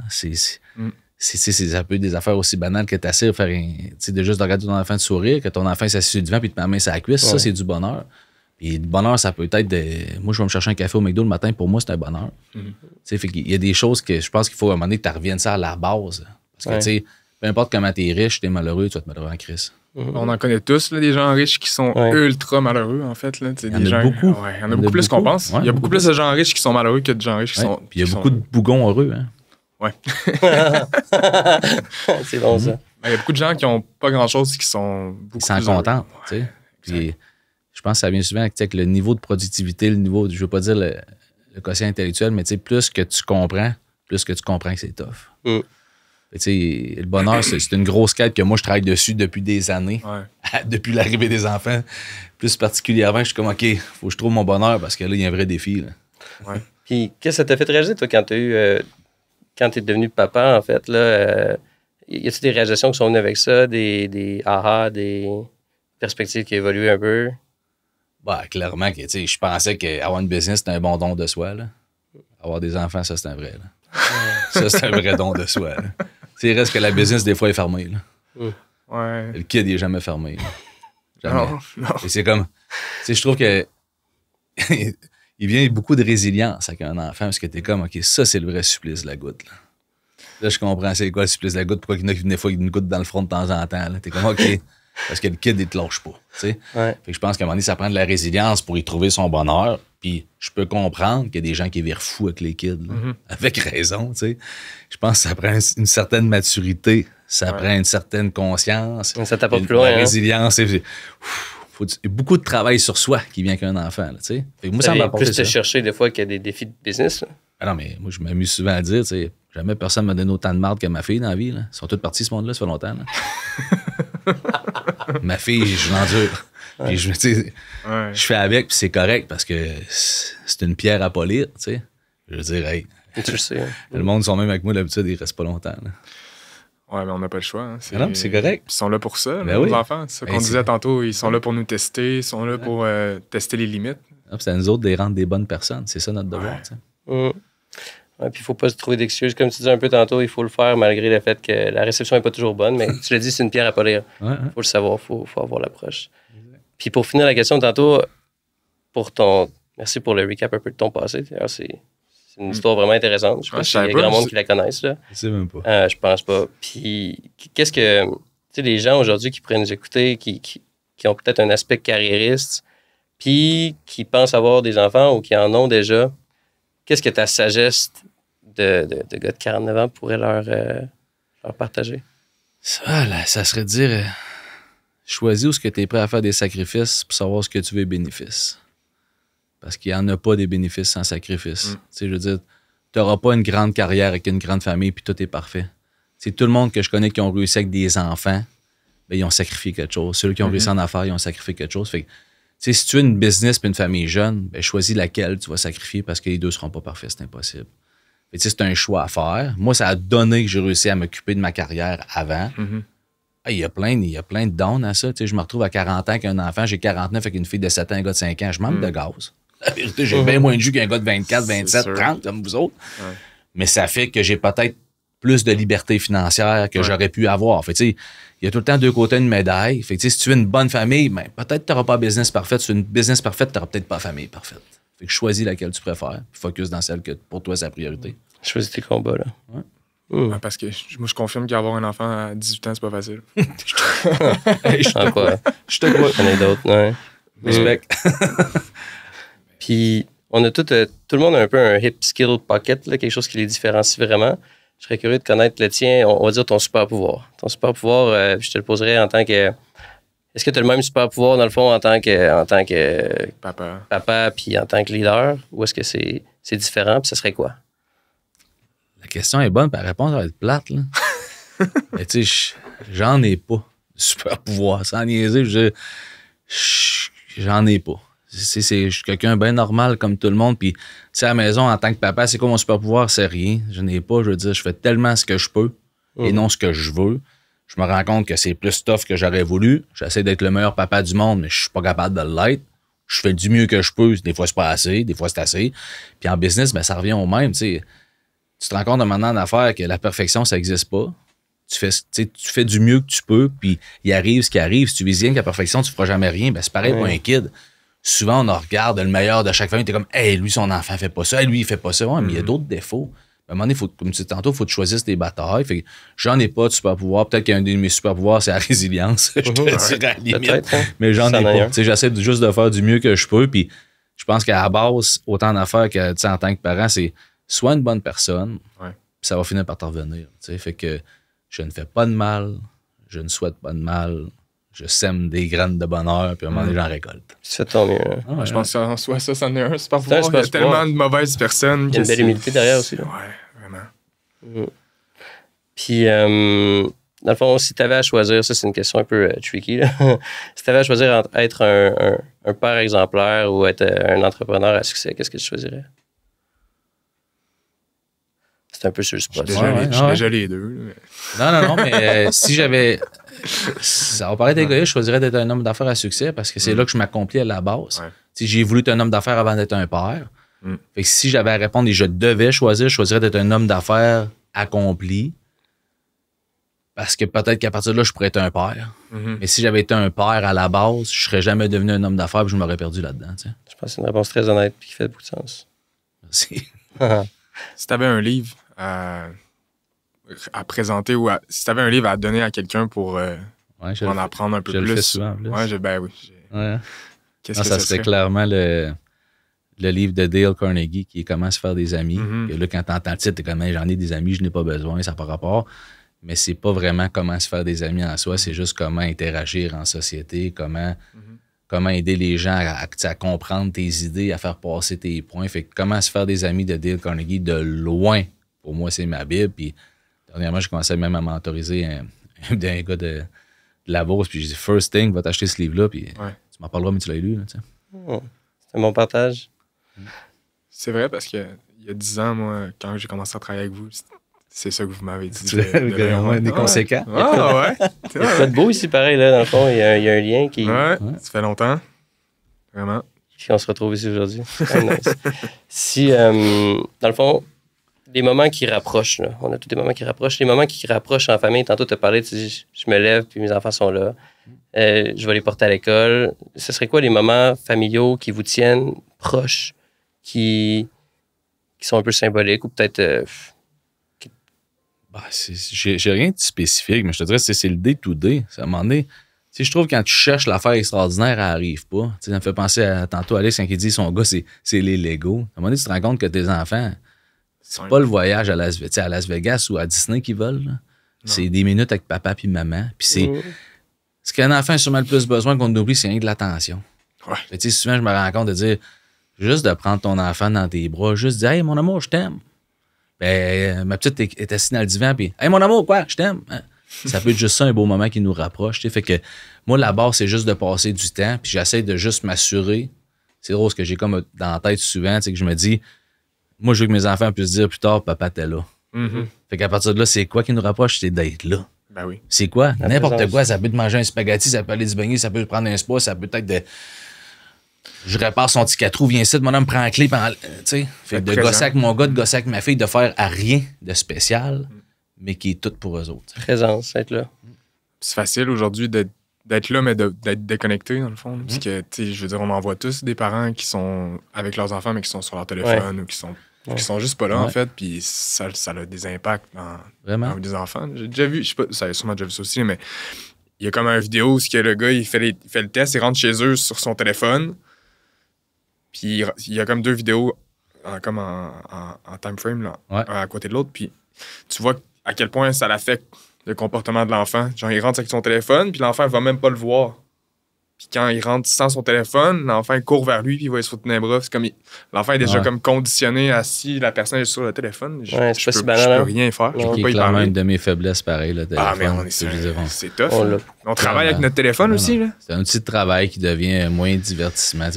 Ça peut être des affaires aussi banales que t'assires à faire de juste de regarder ton enfant de sourire, que ton enfant s'assied sur le divan puis te met la main sur la cuisse. Ça, c'est du bonheur. Puis le bonheur, ça peut être moi, je vais me chercher un café au McDo le matin. Pour moi, c'est un bonheur. Fait qu'il y a des choses que je pense qu'il faut à un moment donné que tu reviennes ça à la base. Parce que, peu importe comment t'es riche, t'es malheureux, tu vas te mettre en crise. On en connaît tous, là, des gens riches qui sont ultra malheureux, en fait. Là. Il y en a beaucoup. Il y en a beaucoup plus qu'on pense. Il y a beaucoup plus de gens riches qui sont malheureux que de gens riches qui sont... Puis il y a beaucoup de bougons heureux. Hein? Ouais. C'est bon, ça. Il y a beaucoup de gens qui n'ont pas grand-chose qui sont beaucoup plus heureux. Ils sont contents, tu sais. Puis je pense que ça vient souvent avec le niveau de productivité, le niveau, je veux pas dire le quotient intellectuel, mais plus que tu comprends que c'est tough. Le bonheur, c'est une grosse quête que moi, je travaille dessus depuis des années. Depuis l'arrivée des enfants. Plus particulièrement, je suis comme, OK, faut que je trouve mon bonheur parce que là, il y a un vrai défi. Là. Puis, qu'est-ce que ça t'a fait réaliser, toi, quand t'es devenu papa, en fait? Là, y a-t-il des réalisations qui sont venues avec ça? Des aha, des perspectives qui évoluent un peu? Bah, clairement, que je pensais qu'avoir une business, c'était un bon don de soi. Là. Avoir des enfants, ça, c'est un vrai. Là. Ça, c'est un vrai don de soi. Là. Il reste que la business, des fois, est fermée. Là. Le kid, il n'est jamais fermé. Là. Jamais. Non. Et c'est comme... Je trouve que... il vient beaucoup de résilience avec un enfant parce que t'es comme, OK, ça, c'est le vrai supplice de la goutte. Là, je comprends c'est quoi le supplice de la goutte, pourquoi il y en a qui, des fois, une goutte dans le front de temps en temps. Là. T'es comme, OK, parce que le kid, il te lâche pas. Fait que je pense qu'à un moment donné, ça prend de la résilience pour y trouver son bonheur. Puis je peux comprendre qu'il y a des gens qui virent fous avec les kids, avec raison. Je pense que ça prend une certaine maturité, ça prend une certaine conscience. Ça t'apporte plus loin. La résilience. Il y a beaucoup de travail sur soi qui vient qu'un enfant. Là, fait que moi, ça m'a apporté plus te chercher des fois qu'il y a des défis de business. Là. Ah non, mais moi, je m'amuse souvent à dire, jamais personne m'a donné autant de marde que ma fille dans la vie. Là. Ils sont toutes partis, ce monde-là, ça fait longtemps. Là. Ma fille, je l'endure. Puis je fais avec, puis c'est correct parce que c'est une pierre à polir, tu sais. Je veux dire, hey, Tu le sais. le monde sont même avec moi d'habitude, ils restent pas longtemps. Là. Ouais, mais on n'a pas le choix. Hein. Non, c'est correct. Ils sont là pour ça, Ben nos oui. enfants. C'est ça qu'on disait tantôt. Ils sont là pour nous tester. Ils sont là pour tester les limites. C'est à nous autres de les rendre des bonnes personnes. C'est ça notre devoir. Tu sais. Ouais, puis il ne faut pas se trouver d'excuses. Comme tu disais un peu tantôt, il faut le faire malgré le fait que la réception n'est pas toujours bonne. Mais tu l'as dit, c'est une pierre à polir. Il faut le savoir, il faut avoir l'approche. Puis pour finir la question tantôt, merci pour le recap un peu de ton passé. C'est une histoire vraiment intéressante. Je ne sais pas s'il y a grand monde qui la connaissent. Là. Je sais même pas. Je pense pas. Puis qu'est-ce que... Tu sais, les gens aujourd'hui qui pourraient nous écouter, qui ont peut-être un aspect carriériste, puis qui pensent avoir des enfants ou qui en ont déjà, qu'est-ce que ta sagesse de gars de 49 ans pourrait leur partager? Ça serait de dire... choisis où est-ce que tu es prêt à faire des sacrifices pour savoir ce que tu veux bénéfices. Parce qu'il n'y en a pas des bénéfices sans sacrifice. Tu sais, je veux dire, tu n'auras pas une grande carrière avec une grande famille puis tout est parfait. C'est tout le monde que je connais qui ont réussi avec des enfants, ben, ils ont sacrifié quelque chose. Ceux qui ont réussi en affaires, ils ont sacrifié quelque chose. Fait que, si tu as une business puis une famille jeune, ben, choisis laquelle tu vas sacrifier parce que les deux ne seront pas parfaits, c'est impossible. Fait que, c'est un choix à faire. Moi, ça a donné que j'ai réussi à m'occuper de ma carrière avant. Il y a plein de dons à ça. Tu sais, je me retrouve à 40 ans avec un enfant, j'ai 49 avec une fille de 7 ans, un gars de 5 ans. Je manque de gaz. La vérité, j'ai bien moins de jus qu'un gars de 24, 27, 30 comme vous autres. Ouais. Mais ça fait que j'ai peut-être plus de liberté financière que j'aurais pu avoir. Fait, il y a tout le temps deux côtés d'une médaille. Fait, si tu veux une bonne famille, ben, peut-être que tu n'auras pas business parfaite. Si tu as une business parfaite, tu n'auras peut-être pas famille parfaite. Fait que choisis laquelle tu préfères. Puis focus dans celle que pour toi, c'est la priorité. Choisis tes combats, là. Ouais. Parce que moi, je confirme qu'avoir un enfant à 18 ans, c'est pas facile. Je te crois. Il y en a d'autres, ouais. Respect. Puis, on a tout le monde a un peu un hip skill pocket, là, quelque chose qui les différencie vraiment. Je serais curieux de connaître le tien, on va dire ton super pouvoir. Ton super pouvoir, je te le poserais en tant que... Est-ce que tu as le même super pouvoir, dans le fond, en tant que papa puis en tant que leader? Ou est-ce que c'est différent? Puis ça serait quoi? La question est bonne, puis la réponse va être plate. Là. Mais tu sais, j'en ai pas de super pouvoir. Sans niaiser, j'en ai pas. Je suis quelqu'un bien normal comme tout le monde. Puis, à la maison, en tant que papa, c'est quoi mon super pouvoir? C'est rien. Je n'ai pas. Je veux dire, je fais tellement ce que je peux et non ce que je veux. Je me rends compte que c'est plus tough que j'aurais voulu. J'essaie d'être le meilleur papa du monde, mais je suis pas capable de l'être. Je fais du mieux que je peux. Des fois, c'est pas assez. Des fois, c'est assez. Puis en business, ben, ça revient au même. Tu te rends compte de maintenant en affaires que la perfection, ça n'existe pas. Tu fais du mieux que tu peux, puis il arrive ce qui arrive. Si tu vises rien que la perfection, tu ne feras jamais rien. Ben, c'est pareil pour un kid. Souvent, on regarde le meilleur de chaque famille. T'es comme, hey, lui, son enfant fait pas ça. Hey, lui, il fait pas ça. Ouais, mais il y a d'autres défauts. À un moment donné, comme tu disais tantôt, il faut que tu choisisses tes batailles. Fait que j'en ai pas de super pouvoir. Peut-être qu'un de mes super pouvoirs, c'est la résilience. Je te dirais à la limite. Mais j'en ai pas. J'essaie juste de faire du mieux que je peux. Puis je pense qu'à la base, autant d'affaires que en tant que parent, c'est soit une bonne personne, puis ça va finir par te revenir. Fait que je ne fais pas de mal, je ne souhaite pas de mal. Je sème des graines de bonheur, puis à un moment donné, j'en récolte. Tu fais ton mieux. Je pense qu'en soi, ça en est un super pouvoir. Il y a tellement de mauvaises personnes. Il y a une belle humilité derrière aussi. Là. Ouais, vraiment. Puis, dans le fond, si tu avais à choisir, ça c'est une question un peu tricky, là. Si tu avais à choisir entre être un père exemplaire ou être un entrepreneur à succès, qu'est-ce que tu choisirais? C'est un peu sur le spot. Je suis déjà les deux. Non, mais si j'avais... Ça va paraître égoïste, je choisirais d'être un homme d'affaires à succès parce que c'est là que je m'accomplis à la base. J'ai voulu être un homme d'affaires avant d'être un père. Fait que si j'avais à répondre et je devais choisir, je choisirais d'être un homme d'affaires accompli parce que peut-être qu'à partir de là, je pourrais être un père. Mais si j'avais été un père à la base, je serais jamais devenu un homme d'affaires et je m'aurais perdu là-dedans. T'sais. Je pense que c'est une réponse très honnête et qui fait beaucoup de sens. Merci. Si tu avais un livre à présenter ou si tu avais un livre à donner à quelqu'un pour en apprendre un peu plus. Je le fais souvent en plus. Qu'est-ce que ça serait clairement le livre de Dale Carnegie qui est Comment se faire des amis. Que là, quand tu entends le titre, t'es comme j'en ai des amis, je n'ai pas besoin, ça n'a pas rapport. Mais c'est pas vraiment comment se faire des amis en soi, c'est juste comment interagir en société, comment aider les gens à comprendre tes idées, à faire passer tes points. Fait que Comment se faire des amis de Dale Carnegie, de loin, pour moi, c'est ma Bible. Puis dernièrement, j'ai commencé même à mentoriser un gars de la bourse. Puis j'ai dit, first thing, va t'acheter ce livre-là. Puis tu m'en parleras, mais tu l'as lu. Là, c'est un bon partage. C'est vrai parce que il y a 10 ans, moi, quand j'ai commencé à travailler avec vous, c'est ça que vous m'avez dit. Des conséquents. Ah ouais. Il y a pas de beau ici, pareil, là, dans le fond. Il y a un lien qui... Ouais, ça fait longtemps. Vraiment. Puis on se retrouve ici aujourd'hui. Nice. Si, dans le fond, les moments qui rapprochent, là, on a tous des moments qui rapprochent. Les moments qui rapprochent en famille, tantôt tu as parlé, tu dis, je me lève, puis mes enfants sont là. Je vais les porter à l'école. Ce serait quoi les moments familiaux qui vous tiennent proches, qui sont un peu symboliques ou peut-être... J'ai rien de spécifique, mais je te dirais que c'est le day-to-day. À un moment donné, je trouve que quand tu cherches l'affaire extraordinaire, elle n'arrive pas. Ça me fait penser à tantôt Alex quand il dit son gars, c'est les Legos. À un moment donné, tu te rends compte que tes enfants, c'est pas le voyage à Las Vegas ou à Disney qu'ils veulent. C'est des minutes avec papa puis maman. Puis c'est ce qu'un enfant a sûrement le plus besoin qu'on oublie, c'est rien que de l'attention. Ouais. Souvent, je me rends compte de dire, juste de prendre ton enfant dans tes bras, juste dire, hey, mon amour, je t'aime. Ben, ma petite est assise dans le divan, puis hey, mon amour, quoi, je t'aime. Hein? Ça peut être juste ça, un beau moment qui nous rapproche. Fait que moi, la base, c'est juste de passer du temps, puis j'essaie de juste m'assurer. C'est drôle ce que j'ai comme dans la tête souvent, que je me dis, moi, je veux que mes enfants puissent dire plus tard, papa, t'es là. Fait qu'à partir de là, c'est quoi qui nous rapproche? C'est d'être là. Ben oui. C'est quoi? N'importe quoi. Ça peut te manger un spaghetti, ça peut aller se baigner, ça peut te prendre un spa, ça peut être de. Je répare son petit 4 roues, viens ici, mon homme prend la clé. Tu sais, fait de gosser avec mon gars, de gosser avec ma fille, de faire à rien de spécial, mais qui est tout pour eux autres. Présence, être là. C'est facile aujourd'hui d'être là, mais d'être déconnecté, dans le fond. Parce que, tu sais, je veux dire, on en voit tous des parents qui sont avec leurs enfants, mais qui sont sur leur téléphone ou qui sont juste pas là, en fait. Puis ça a des impacts dans des enfants. J'ai déjà vu, je sais pas, ça a sûrement déjà vu ça aussi, mais il y a comme une vidéo où le gars, il fait le test, il rentre chez eux sur son téléphone. Puis il y a comme 2 vidéos comme en time frame, là, à côté de l'autre. Puis tu vois à quel point ça l'affecte le comportement de l'enfant. Genre, il rentre avec son téléphone, puis l'enfant va même pas le voir. Puis quand il rentre sans son téléphone, l'enfant il court vers lui, puis il va se foutre dans les bras. C'est comme l'enfant est déjà comme conditionné à si la personne est sur le téléphone. Je peux rien faire. Je peux pas y parler. Une de mes faiblesses, pareil. Le téléphone. Mais c'est tough. On travaille avec notre téléphone aussi. Là. C'est un outil de travail qui devient moins divertissement.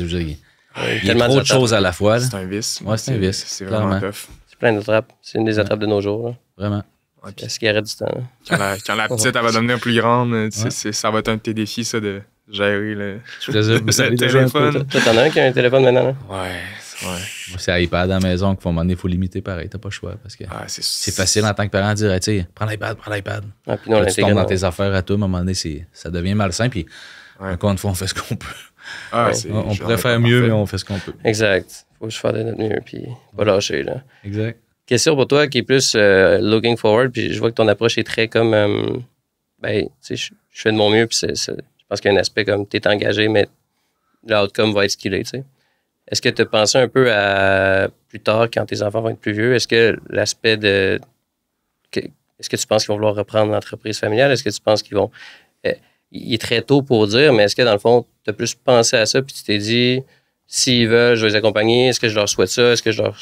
Il y a trop de choses à la fois. C'est un vice. Ouais, c'est un vice. C'est vraiment tough. C'est plein d'attrapes. C'est une des attrapes de nos jours. Là. Vraiment. C'est la cigarette du temps. Quand la petite, elle va devenir plus grande, ça va être un de tes défis, ça, de gérer le téléphone. Toi, t'en as un qui a un téléphone maintenant? Là? Ouais. Moi, c'est iPad à la maison qu'il faut limiter pareil. T'as pas le choix. Parce que c'est facile en tant que parent de dire, tu sais, prends l'iPad. Ah, puis non, tu tombes dans tes affaires à toi, à un moment donné, ça devient malsain. Puis, encore une fois, on fait ce qu'on peut. On pourrait faire mieux, mais on fait ce qu'on peut. Exact. Faut juste faire de notre mieux, puis pas lâcher. Là. Exact. Question pour toi qui est plus looking forward, puis je vois que ton approche est très comme, tu sais, je fais de mon mieux, puis je pense qu'il y a un aspect comme, tu es engagé, mais l'outcome va être ce qu'il est, tu sais. Est-ce que tu as pensé un peu à plus tard, quand tes enfants vont être plus vieux, est-ce que l'aspect de... Est-ce que tu penses qu'ils vont vouloir reprendre l'entreprise familiale? Est-ce que tu penses qu'ils vont... il est très tôt pour dire, mais est-ce que dans le fond, tu as plus pensé à ça, puis tu t'es dit, s'ils veulent, je vais les accompagner, est-ce que je leur souhaite ça? Est-ce que je leur...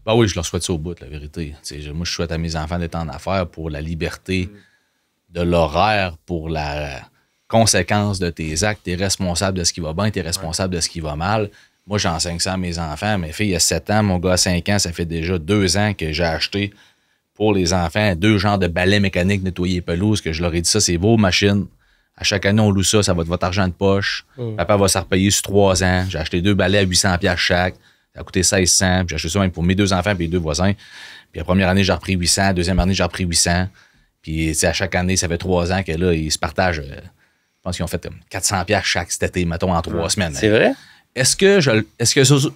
Ben oui, je leur souhaite ça au bout, la vérité. Moi, je souhaite à mes enfants d'être en affaires pour la liberté de l'horaire, pour la conséquence de tes actes. Tu es responsable de ce qui va bien, tu es responsable de ce qui va mal. Moi, j'enseigne ça à mes enfants. Mes filles, il y a 7 ans, mon gars a 5 ans, ça fait déjà 2 ans que j'ai acheté pour les enfants 2 genres de balais mécaniques nettoyer pelouse, que je leur ai dit ça, c'est vos machines. À chaque année, on loue ça, ça va être votre argent de poche. Papa va se repayer sur 3 ans. J'ai acheté 2 balais à 800$ chaque. Ça a coûté 1600$. J'ai acheté ça même pour mes 2 enfants et les 2 voisins. Puis la première année, j'ai repris 800$. La deuxième année, j'ai repris 800$. Puis à chaque année, ça fait 3 ans que là, ils se partagent. Je pense qu'ils ont fait 400$ chaque cet été, mettons, en 3 semaines. C'est vrai? Est-ce que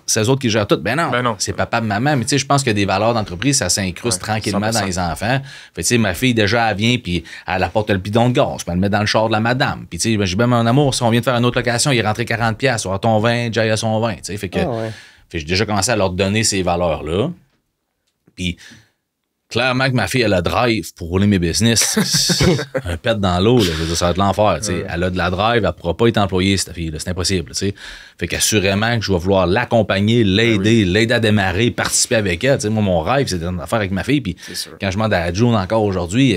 c'est eux autres qui gèrent tout? Ben non. C'est papa et maman. Mais tu sais, je pense que des valeurs d'entreprise, ça s'incruste tranquillement 100%. Dans les enfants. Fait tu sais, ma fille, déjà, elle vient, puis elle apporte le bidon de gaz, puis elle le met dans le char de la madame. Puis tu sais, j'ai bien mon amour, si on vient de faire une autre location, il est rentré 40$, sur ton vin, Jay a son vin. Tu sais, fait que j'ai déjà commencé à leur donner ces valeurs-là. Puis clairement que ma fille, elle a drive pour rouler mes business. Un pet dans l'eau, là, je veux dire, ça va être l'enfer. Elle a de la drive, elle ne pourra pas être employée, cette fille-là. C'est impossible. T'sais. Fait qu'assurément que je vais vouloir l'accompagner, l'aider à démarrer, participer avec elle. T'sais, moi, mon rêve, c'est d'en faire avec ma fille. Puis quand je demande à June encore aujourd'hui,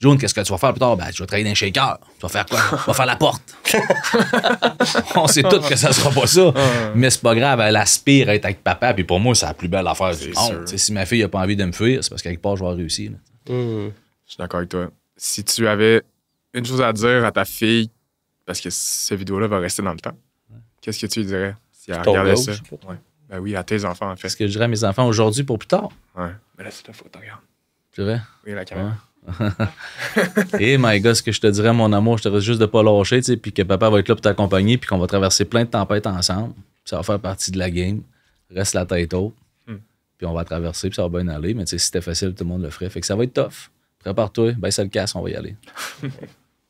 June, qu'est-ce que tu vas faire plus tard? Ben, je vais travailler dans un shaker. Tu vas faire quoi? Tu vas faire la porte. On sait tous que ça sera pas ça. Mais c'est pas grave, elle aspire à être avec papa. Puis pour moi, c'est la plus belle affaire du monde. Si ma fille n'a pas envie de me fuir, c'est parce qu'avec part, je vais réussir. Je suis d'accord avec toi. Si tu avais une chose à dire à ta fille, parce que cette vidéo-là va rester dans le temps, qu'est-ce que tu lui dirais si elle regardait ça? Ouais. Ben oui, à tes enfants, en fait. Qu'est-ce que je dirais à mes enfants aujourd'hui pour plus tard? Ouais. Mais là, c'est ta faute, regarde. C'est vrai? Oui, la caméra. Et my God, ce que je te dirais, mon amour, je te dirais juste de pas lâcher, tu sais, puis que papa va être là pour t'accompagner, puis qu'on va traverser plein de tempêtes ensemble. Puis ça va faire partie de la game. Reste la tête haute. Puis on va traverser, puis ça va bien aller. Mais tu sais, si c'était facile, tout le monde le ferait. Fait que ça va être tough. Prépare-toi, baisse le casse, on va y aller.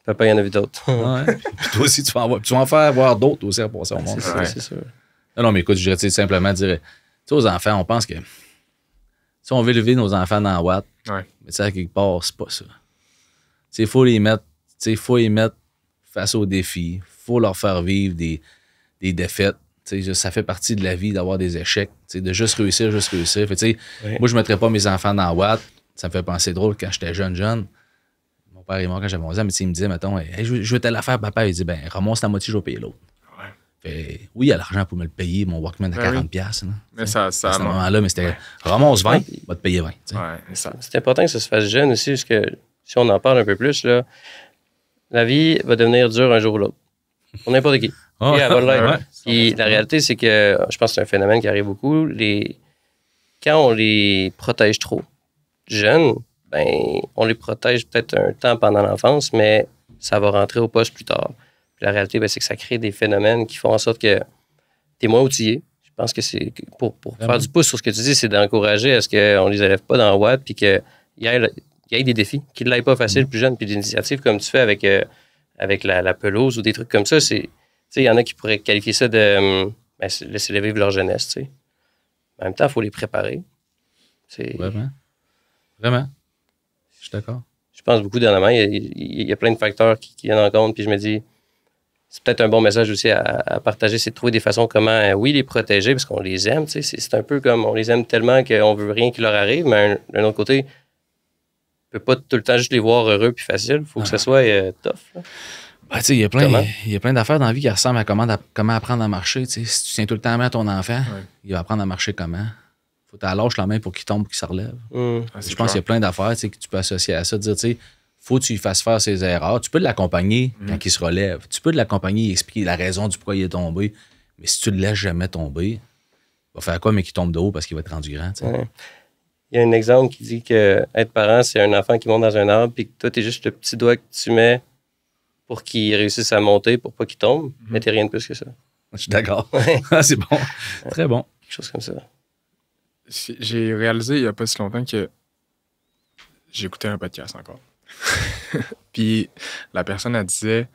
Papa, il y en a vu d'autres. Ouais. Puis toi aussi, tu vas en faire voir d'autres aussi à passer au monde. C'est sûr. Non, mais écoute, je dirais simplement dire, tu sais, aux enfants, on pense que si on veut élever nos enfants dans la Watt, mais tu sais, à quelque part, c'est pas ça. Tu sais, il faut les mettre face aux défis. Il faut leur faire vivre des défaites. Tu sais, ça fait partie de la vie d'avoir des échecs. Tu sais, de juste réussir. Fait, tu sais, moi, je ne mettrais pas mes enfants dans la Watt. Ça me fait penser drôle quand j'étais jeune. Mon père est mort quand j'avais 11 ans, mais il me disait, mettons, hey, je veux telle affaire, papa. Il dit, ben, ramasse la moitié, je vais payer l'autre. Fait, oui, il y a l'argent pour me le payer, mon Walkman à 40$. Là, mais ça à ce moment-là, mais c'était ramasse 20, va te payer 20. C'est important que ça se fasse jeune aussi, parce que si on en parle un peu plus, là, la vie va devenir dure un jour ou l'autre. Pour n'importe qui. Puis la réalité, c'est que je pense que c'est un phénomène qui arrive beaucoup. Quand on les protège trop jeunes, ben, on les protège peut-être un temps pendant l'enfance, mais ça va rentrer au poste plus tard. La réalité, ben, c'est que ça crée des phénomènes qui font en sorte que tu es moins outillé. Je pense que c'est pour faire du pouce sur ce que tu dis, c'est d'encourager à ce qu'on ne les élève pas dans Watt puis qu'il y ait des défis, qu'ils ne l'aient pas facile plus jeune, puis des initiatives comme tu fais avec la pelouse ou des trucs comme ça. Il y en a qui pourraient qualifier ça de laisser vivre leur jeunesse. T'sais. En même temps, il faut les préparer. Vraiment. Je suis d'accord. Je pense beaucoup dernièrement, il y a plein de facteurs qui viennent en compte, puis je me dis, c'est peut-être un bon message aussi à partager, c'est de trouver des façons comment, les protéger, parce qu'on les aime. C'est un peu comme on les aime tellement qu'on veut rien qui leur arrive, mais d'un autre côté, on ne peut pas tout le temps juste les voir heureux puis facile. Il faut que ça soit tough. Ben, il y a plein d'affaires dans la vie qui ressemblent à comment apprendre à marcher. T'sais. Si tu tiens tout le temps à main à ton enfant, il va apprendre à marcher comment? Faut que tu lâches la main pour qu'il tombe et qu'il se relève. Je pense qu'il y a plein d'affaires que tu peux associer à ça, de dire, faut que tu lui fasses faire ses erreurs. Tu peux l'accompagner quand il se relève. Tu peux l'accompagner et expliquer la raison du pourquoi il est tombé. Mais si tu ne le laisses jamais tomber, il va faire quoi, mais qu'il tombe de haut parce qu'il va être rendu grand. Ouais. Il y a un exemple qui dit que être parent, c'est un enfant qui monte dans un arbre puis que toi, tu es juste le petit doigt que tu mets pour qu'il réussisse à monter, pour pas qu'il tombe, mais tu n'es rien de plus que ça. Je suis d'accord. C'est bon. Très bon. Quelque chose comme ça. J'ai réalisé il n'y a pas si longtemps que j'écoutais un podcast encore. Puis la personne, elle disait,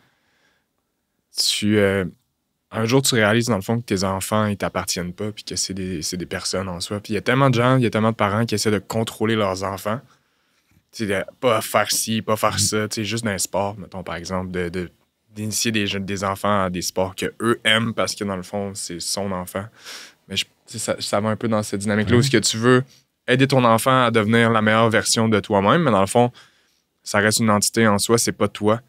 un jour, tu réalises dans le fond que tes enfants, ils t'appartiennent pas, puis que c'est des personnes en soi. Puis il y a tellement de gens, il y a tellement de parents qui essaient de contrôler leurs enfants. Tu sais, pas faire ci, pas faire ça. Tu sais, juste dans un sport, mettons, par exemple, d'initier des enfants à des sports qu'eux aiment parce que dans le fond, c'est son enfant. Mais ça va un peu dans cette dynamique-là où ce que tu veux aider ton enfant à devenir la meilleure version de toi-même, mais dans le fond, ça reste une entité en soi, c'est pas toi.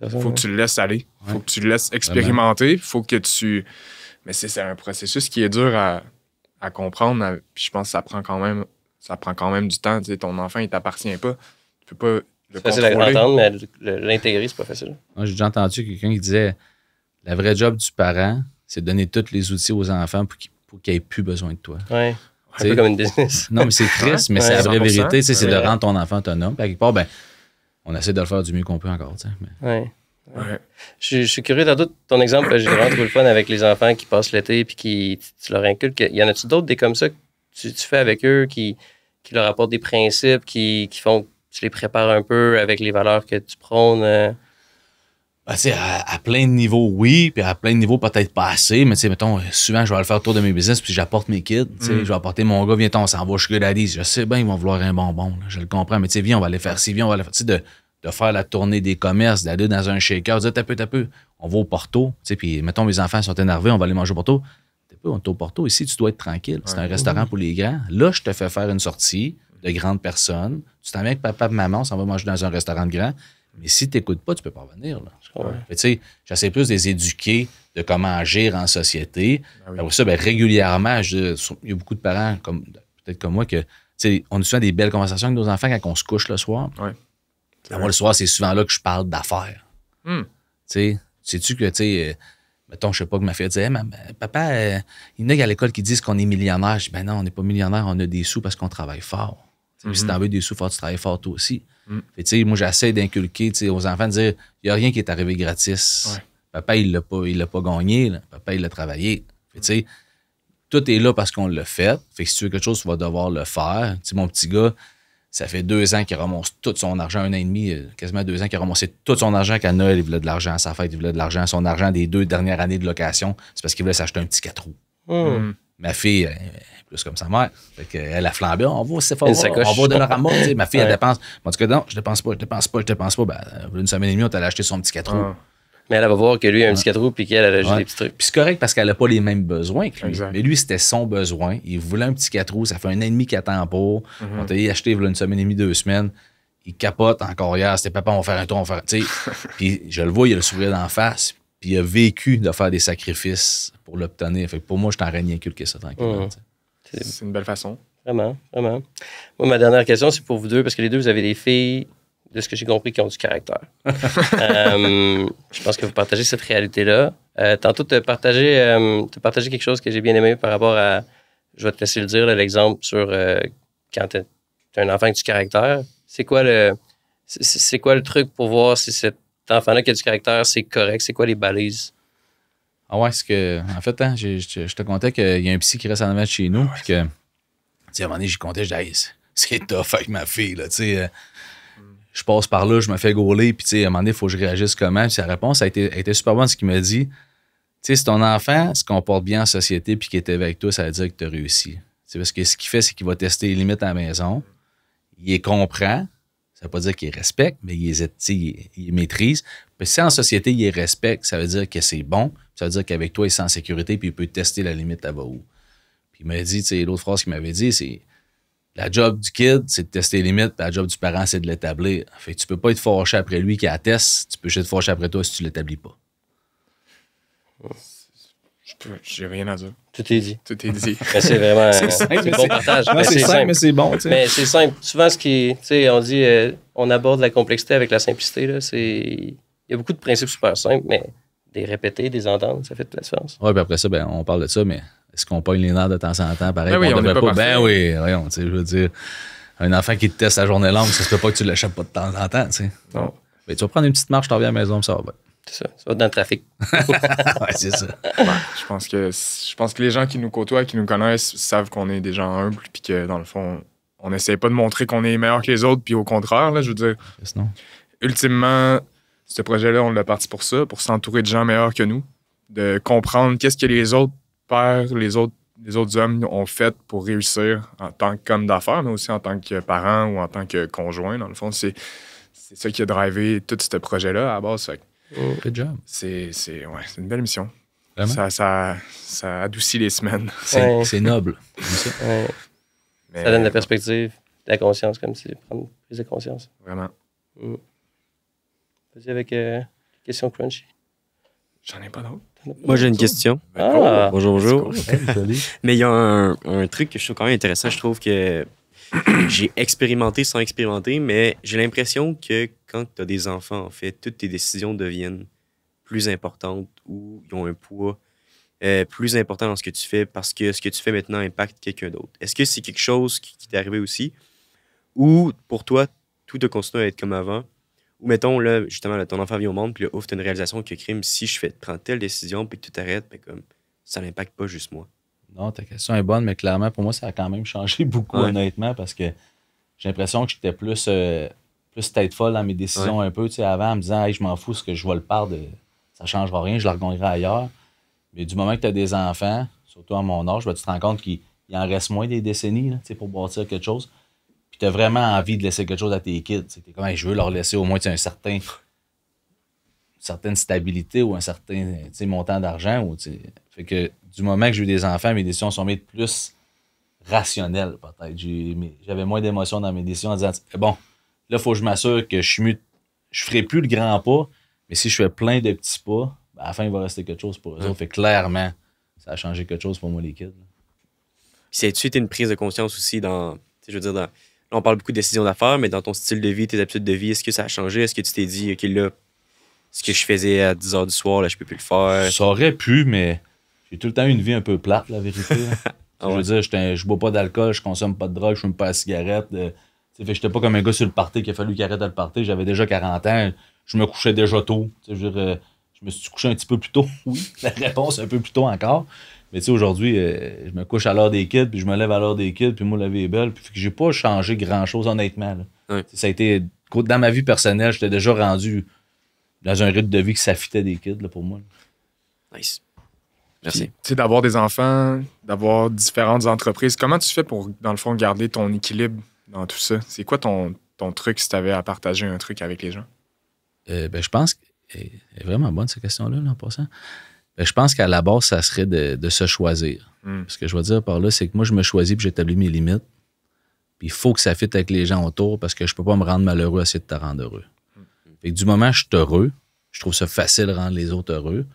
Il faut que tu le laisses aller. Il faut que tu le laisses expérimenter. Faut que tu... Mais c'est un processus qui est dur à comprendre. Puis je pense que ça prend quand même du temps. Tu sais, ton enfant, il t'appartient pas. Tu peux pas le contrôler. C'est facile à entendre, mais l'intégrer, c'est pas facile. Moi, j'ai déjà entendu quelqu'un qui disait la vraie job du parent, c'est de donner tous les outils aux enfants pour qu'ils aient plus besoin de toi. Ouais. Un peu comme une business. Non, mais c'est triste, mais c'est la vraie vérité. C'est de rendre ton enfant autonome. Puis à quelque part, on essaie de le faire du mieux qu'on peut encore. Ouais. Je suis curieux dans ton exemple. J'ai vraiment trouvé le fun avec les enfants qui passent l'été puis tu leur inculques. Y en a-tu d'autres des comme ça que tu fais avec eux qui leur apportent des principes qui font que tu les prépares un peu avec les valeurs que tu prônes? À plein de niveaux, oui, puis à plein de niveaux, peut-être pas assez, mais mettons, souvent, je vais le faire autour de mes business, puis j'apporte mes kids. Je vais apporter mon gars, viens, on s'en va chez Daddy. Je sais bien, ils vont vouloir un bonbon, là, je le comprends, mais viens, on va aller faire ci, viens, on va aller faire. De faire la tournée des commerces, d'aller dans un shaker, de dire, t'as peu, on va au Porto, puis mettons, mes enfants sont énervés, on va aller manger au Porto. On est au Porto, ici, tu dois être tranquille. C'est un restaurant pour les grands. Là, je te fais faire une sortie, de grandes personnes. Tu t'en viens avec papa et maman, on s'en va manger dans un restaurant de grand. Mais si tu n'écoutes pas, tu peux pas revenir. Tu sais, j'essaie plus de les éduquer de comment agir en société. Après ça, régulièrement, il y a beaucoup de parents, peut-être comme moi, que on a souvent des belles conversations avec nos enfants quand on se couche le soir. Ouais. Moi, le soir, c'est souvent là que je parle d'affaires. Sais-tu que, mettons, je sais pas, que ma fille disait, papa, il y en a à l'école qui disent qu'on est millionnaire. Je dis, ben non, on n'est pas millionnaire, on a des sous parce qu'on travaille fort. Si t'en veux des sous, tu travailles fort toi aussi. Fait, moi, j'essaie d'inculquer aux enfants, de dire, il n'y a rien qui est arrivé gratis. Ouais. Papa, il l'a pas gagné. Là. Papa, il l'a travaillé. Fait, tout est là parce qu'on l'a fait. Fait que si tu veux quelque chose, tu vas devoir le faire. Mon petit gars, ça fait 2 ans qu'il ramasse tout son argent, 1 an et demi, quasiment 2 ans qu'il a ramassé tout son argent qu'à Noël. Il voulait de l'argent à sa fête, il voulait de l'argent. Son argent des 2 dernières années de location, c'est parce qu'il voulait s'acheter un petit 4 roues. Ma fille, elle est plus comme sa mère. Fait qu'elle a flambé. On va au Sephora, on va de leur amour. Ma fille, elle dépense. En tout cas, non, je dépense pas. Ben, une semaine et demie, on allé acheter son petit 4 roues. Mais elle va voir que lui a un petit 4 roues puis qu'elle a juste des petits trucs. Puis c'est correct parce qu'elle n'a pas les mêmes besoins que lui. Exact. Mais lui, c'était son besoin. Il voulait un petit 4 roues. Ça fait 1 an et demi qu'il attend pour. On t'a acheté il y a une semaine et demie, 2 semaines. Il capote encore hier. C'était papa, on va faire un tour, on va faire. Puis je le vois, il a le sourire d'en face. Puis il a vécu de faire des sacrifices pour l'obtenir. Fait que pour moi, je t'en rien inculquer ça tranquillement. C'est une belle façon. Vraiment, vraiment. Moi, ma dernière question, c'est pour vous deux, parce que les deux, vous avez des filles, de ce que j'ai compris, qui ont du caractère. Je pense que vous partagez cette réalité-là. Tantôt, tu as partagé quelque chose que j'ai bien aimé par rapport à, je vais te laisser le dire, là, l'exemple sur quand tu as un enfant avec du caractère. C'est quoi le truc pour voir si cet enfant-là qui a du caractère, c'est correct? C'est quoi les balises? Ah ouais, c'est que, en fait, je te contais qu'il y a un psy qui reste en avant de chez nous, puis que, tu sais, à un moment donné, j'y comptais, je dis, hey, c'est tough avec ma fille, là, tu sais. Je passe par là, je me fais gauler, puis, tu sais, à un moment donné, il faut que je réagisse comment. Puis sa réponse a été super bonne, ce qu'il m'a dit. Tu sais, si ton enfant se comporte bien en société, puis qu'il est avec toi, ça veut dire que tu as réussi. C'est parce que ce qu'il fait, c'est qu'il va tester les limites à la maison. Il les comprend. Ça veut pas dire qu'il les respecte, mais il les maîtrise. Puis si en société, il les respecte, ça veut dire que c'est bon. Ça veut dire qu'avec toi, il est en sécurité puis il peut tester la limite là-bas où. Puis il m'a dit, tu sais, l'autre phrase qu'il m'avait dit, c'est la job du kid, c'est de tester les limites, puis la job du parent, c'est de l'établir. Fait que tu peux pas être fâché après lui qui atteste, tu peux juste être fâché après toi si tu l'établis pas. J'ai rien à dire. Tout est dit. Tout est dit. Mais c'est vraiment simple, c'est bon partage. Non, Mais c'est simple, mais c'est bon, tu sais. Mais c'est simple. Souvent, ce qui, tu sais, on dit, on aborde la complexité avec la simplicité. Là, il y a beaucoup de principes super simples, mais des répéter, des entendre, ça fait toute la différence. Oui, puis après ça, on parle de ça, mais est-ce qu'on pogne les nerfs de temps en temps? Pareil, Ben oui, on devrait n'est pas pas. Ben parfait. oui, voyons, tu sais, je veux dire, un enfant qui te teste la journée longue, ça se peut pas que tu l'échappes pas de temps en temps, tu sais. Non. Mais tu vas prendre une petite marche, tu reviens à la maison, ça va bien. C'est ça. Ça va dans le trafic. Ouais, c'est ça. Je pense que les gens qui nous côtoient, qui nous connaissent, savent qu'on est des gens humbles, puis que dans le fond, on n'essaie pas de montrer qu'on est meilleur que les autres, puis au contraire, là, je veux dire, Sinon, ultimement, ce projet-là, on l'a parti pour ça, pour s'entourer de gens meilleurs que nous, de comprendre qu'est-ce que les autres pères, les autres hommes ont fait pour réussir en tant qu'homme d'affaires, mais aussi en tant que parent ou en tant que conjoint. Dans le fond, c'est ça qui a drivé tout ce projet-là à la base. Fait que good job. c'est une belle mission. Vraiment? Ça adoucit les semaines. C'est noble. Comme ça. Ouais. Mais Ça donne de la perspective, de la conscience, comme si prendre plus de conscience. Vraiment. Vas-y avec question crunchy. J'en ai pas d'autres. Moi, j'ai une question. Ah, Bonjour, bonjour. Joli. Mais il y a un truc que je trouve quand même intéressant. Je trouve que j'ai expérimenté sans expérimenter, mais j'ai l'impression que quand tu as des enfants, en fait, toutes tes décisions deviennent plus importantes ou ils ont un poids plus important dans ce que tu fais parce que ce que tu fais maintenant impacte quelqu'un d'autre. Est-ce que c'est quelque chose qui t'est arrivé aussi? Ou pour toi, tout a continué à être comme avant? Ou mettons, là, justement, là, ton enfant vient au monde, puis là, ouf, t'as une réalisation que crime, si je prends telle décision, puis que tu t'arrêtes, ben, comme, ça n'impacte pas juste moi. Non, ta question est bonne, mais clairement, pour moi, ça a quand même changé beaucoup, Ouais. honnêtement, parce que j'ai l'impression que j'étais plus stateful dans mes décisions un peu. Tu sais, avant, en me disant, hey, je m'en fous, ce que je vois le part, ça ne changera rien, je le regagnerai ailleurs. Mais du moment que tu as des enfants, surtout à mon âge, ben, tu te rends compte qu'il en reste moins des décennies là, tu sais, pour bâtir quelque chose. Puis tu as vraiment envie de laisser quelque chose à tes kids. Tu es comme, hey, je veux leur laisser au moins tu sais, une certaine stabilité ou un certain tu sais, montant d'argent. Fait que du moment que j'ai eu des enfants, mes décisions sont mises plus rationnel, peut-être. J'avais moins d'émotions dans mes décisions en disant, bon, là, il faut que je m'assure que je ferai plus le grand pas, mais si je fais plein de petits pas, ben, à la fin, il va rester quelque chose pour eux autres. Fait que clairement, ça a changé quelque chose pour moi, les kids. Puis c'est tout de suite une prise de conscience aussi dans, je veux dire, là, on parle beaucoup de décisions d'affaires, mais dans ton style de vie, tes habitudes de vie, est-ce que ça a changé? Est-ce que tu t'es dit, OK, là, ce que je faisais à 10 h du soir, là, je peux plus le faire? Ça aurait pu, mais j'ai tout le temps eu une vie un peu plate, la vérité. Je veux dire, je bois pas d'alcool, je consomme pas de drogue, je fume pas de cigarette. Fait que j'étais pas comme un gars sur le party qu'il a fallu qu'il arrête de le party. J'avais déjà 40 ans, je me couchais déjà tôt. Je veux dire, je me suis couché un petit peu plus tôt. Oui, la réponse un peu plus tôt encore. Mais tu sais, aujourd'hui, je me couche à l'heure des kids, puis je me lève à l'heure des kids, puis moi, la vie est belle. Puis j'ai pas changé grand-chose, honnêtement. Ouais. Ça a été... Dans ma vie personnelle, j'étais déjà rendu dans un rythme de vie qui s'affitait des kids, là, pour moi. Nice. Merci. Tu sais, d'avoir des enfants, d'avoir différentes entreprises, comment tu fais pour, dans le fond, garder ton équilibre dans tout ça? C'est quoi ton truc si tu avais à partager un truc avec les gens? Je pense qu'elle est vraiment bonne, cette question-là, là, en passant. Je pense qu'à la base, ça serait de se choisir. Ce que je veux dire par là, c'est que moi, je me choisis puis j'établis mes limites. Puis il faut que ça fitte avec les gens autour parce que je peux pas me rendre malheureux à essayer de te rendre heureux. Fait que du moment où je suis heureux, je trouve ça facile de rendre les autres heureux.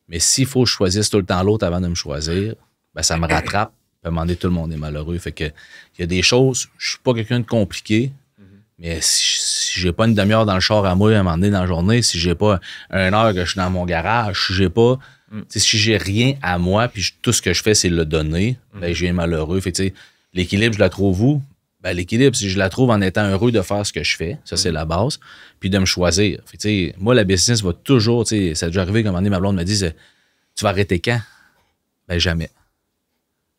Mais s'il faut que je choisisse tout le temps l'autre avant de me choisir, ben ça me rattrape. À un moment donné, tout le monde est malheureux. Fait que il y a des choses, je suis pas quelqu'un de compliqué, mais si j'ai pas une demi-heure dans le char à moi à un moment donné dans la journée, si j'ai pas une heure que je suis dans mon garage, si j'ai pas, si j'ai rien à moi, puis tout ce que je fais, c'est le donner, ben je viens malheureux. Fait que l'équilibre, je la trouve où? Ben, l'équilibre, si je la trouve en étant heureux de faire ce que je fais, ça c'est la base, puis de me choisir. Fait que, moi, la business va toujours, ça a déjà arrivé qu'à un moment donné, ma blonde me dise tu vas arrêter quand? Ben jamais.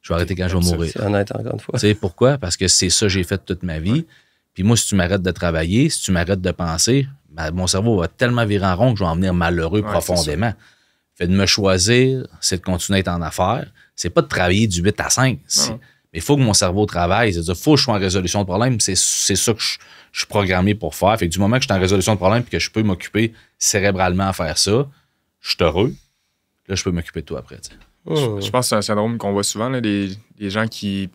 Je vais arrêter quand je vais mourir. C'est honnête, encore une fois. Pourquoi? Parce que c'est ça que j'ai fait toute ma vie. Puis moi, si tu m'arrêtes de travailler, si tu m'arrêtes de penser, ben, mon cerveau va tellement virer en rond que je vais en venir malheureux profondément. Fait de me choisir, c'est de continuer à être en affaires. C'est pas de travailler du 8 à 5. Mais il faut que mon cerveau travaille. C'est-à-dire, il faut que je sois en résolution de problème. C'est ça que je suis programmé pour faire. Fait que du moment que je suis en résolution de problème et que je peux m'occuper cérébralement à faire ça, je suis heureux. Là, je peux m'occuper de toi après. Je pense que c'est un syndrome qu'on voit souvent, là, les gens qui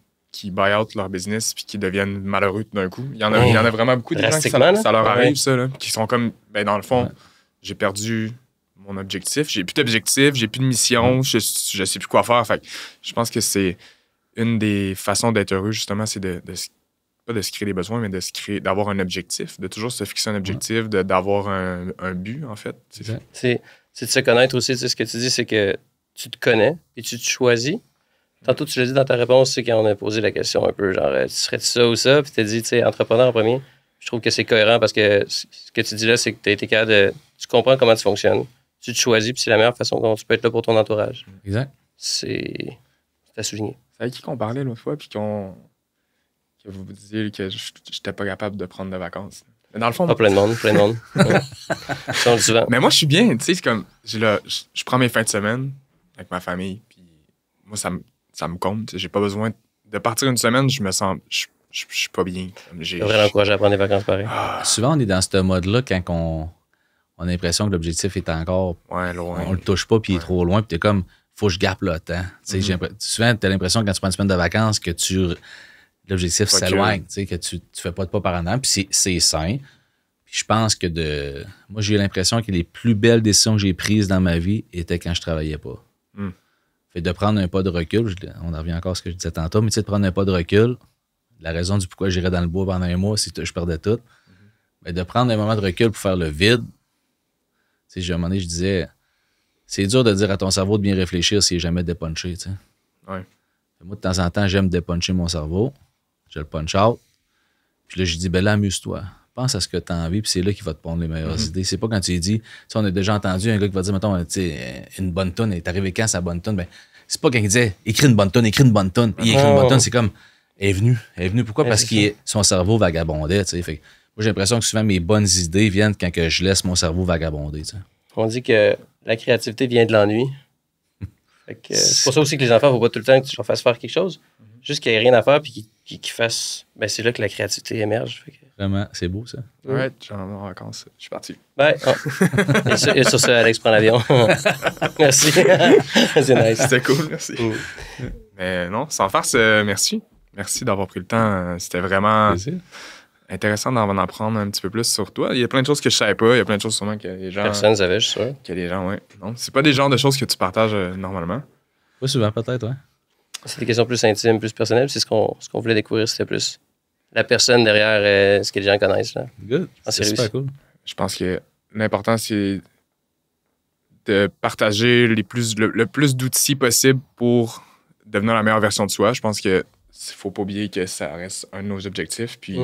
buy out leur business puis qui deviennent malheureux tout d'un coup. Il y en a vraiment beaucoup des gens qui ça leur arrive, ça, là, qui sont comme, ben, dans le fond, j'ai perdu mon objectif, j'ai plus d'objectif, j'ai plus de mission, je sais plus quoi faire. Fait que je pense que c'est une des façons d'être heureux, justement, c'est pas de se créer des besoins, mais d'avoir un objectif, de toujours se fixer un objectif, d'avoir un but, en fait. C'est de se connaître aussi. Tu sais, ce que tu dis, c'est que tu te connais et tu te choisis. Tantôt, tu l'as dit dans ta réponse, c'est quand on a posé la question un peu, genre, tu serais ça ou ça? Puis tu as dit, tu sais, entrepreneur en premier. Je trouve que c'est cohérent parce que ce que tu dis là, c'est que tu as été capable de... Tu comprends comment tu fonctionnes. Tu te choisis, puis c'est la meilleure façon dont tu peux être là pour ton entourage. Exact. C'est à souligner. C'est avec qui qu'on parlait l'autre fois, puis que vous vous disiez que j'étais pas capable de prendre de vacances. Mais dans le fond... Pas plein de monde. Ouais. Ça, on le dit souvent. Mais moi, je suis bien, tu sais, c'est comme... Je prends mes fins de semaine avec ma famille, puis moi, ça me compte. J'ai pas besoin de partir une semaine, je me sens... Je suis pas bien. J'ai vraiment encouragé à prendre des vacances pareil. Souvent, on est dans ce mode-là quand on a l'impression que l'objectif est encore... loin. On le touche pas, puis il est trop loin, puis t'es comme... Faut que je gappe le temps. Souvent, tu as l'impression quand tu prends une semaine de vacances que l'objectif s'éloigne, que tu fais pas de pas par en avant, puis c'est sain. Puis je pense que moi, j'ai l'impression que les plus belles décisions que j'ai prises dans ma vie étaient quand je travaillais pas. Fait de prendre un pas de recul, on en revient encore à ce que je disais tantôt, mais de prendre un pas de recul, la raison du pourquoi j'irais dans le bois pendant un mois, c'est que je perdais tout. Mais de prendre un moment de recul pour faire le vide, à un moment donné, je disais... C'est dur de dire à ton cerveau de bien réfléchir s'il n'est jamais dépunché, tu sais. Ouais. Moi, de temps en temps, j'aime dépuncher mon cerveau. Je le punch out. Puis là, je dis, ben là, amuse-toi. Pense à ce que tu as envie, puis c'est là qu'il va te pondre les meilleures idées. C'est pas quand tu lui dis, tu sais, on a déjà entendu un gars qui va dire, mettons, tu sais, une bonne toune, est arrivé quand sa bonne toune? Ben, c'est pas quand il disait, écris une bonne toune. Il écrit une bonne toune, c'est comme, elle est venue. Pourquoi? Parce que son cerveau vagabondait, tu sais. Fait que moi, j'ai l'impression que souvent mes bonnes idées viennent quand que je laisse mon cerveau vagabonder, tu sais. On dit que la créativité vient de l'ennui. C'est pour ça aussi que les enfants, il ne faut pas tout le temps que tu leur fasses faire quelque chose. Juste qu'il n'y ait rien à faire puis qu'ils fassent. Ben, c'est là que la créativité émerge. Vraiment, c'est beau ça. Ouais, j'en ai en vacances. Je suis parti. Ouais. Et sur ce, Alex prend l'avion. Merci. C'est nice. C'était cool, merci. Mais non, sans farce, merci. Merci d'avoir pris le temps. C'était vraiment Plaisir. intéressant d'en apprendre un petit peu plus sur toi. Il y a plein de choses que je savais pas. Il y a plein de choses sûrement que les gens... Personne ne savait, je suis sûr. Que les gens, ouais. Non, c'est pas des genres de choses que tu partages normalement. Pas souvent, peut-être, ouais. C'est des questions plus intimes, plus personnelles. C'est ce qu'on voulait découvrir, c'était plus la personne derrière ce que les gens connaissent. Là. Good. Ah, c'est C'est super réussi. cool. Je pense que l'important, c'est de partager le plus d'outils possible pour devenir la meilleure version de soi. Je pense que faut pas oublier que ça reste un de nos objectifs. Puis,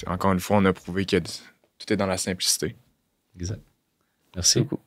encore une fois, on a prouvé que tout est dans la simplicité. Exact. Merci. Beaucoup.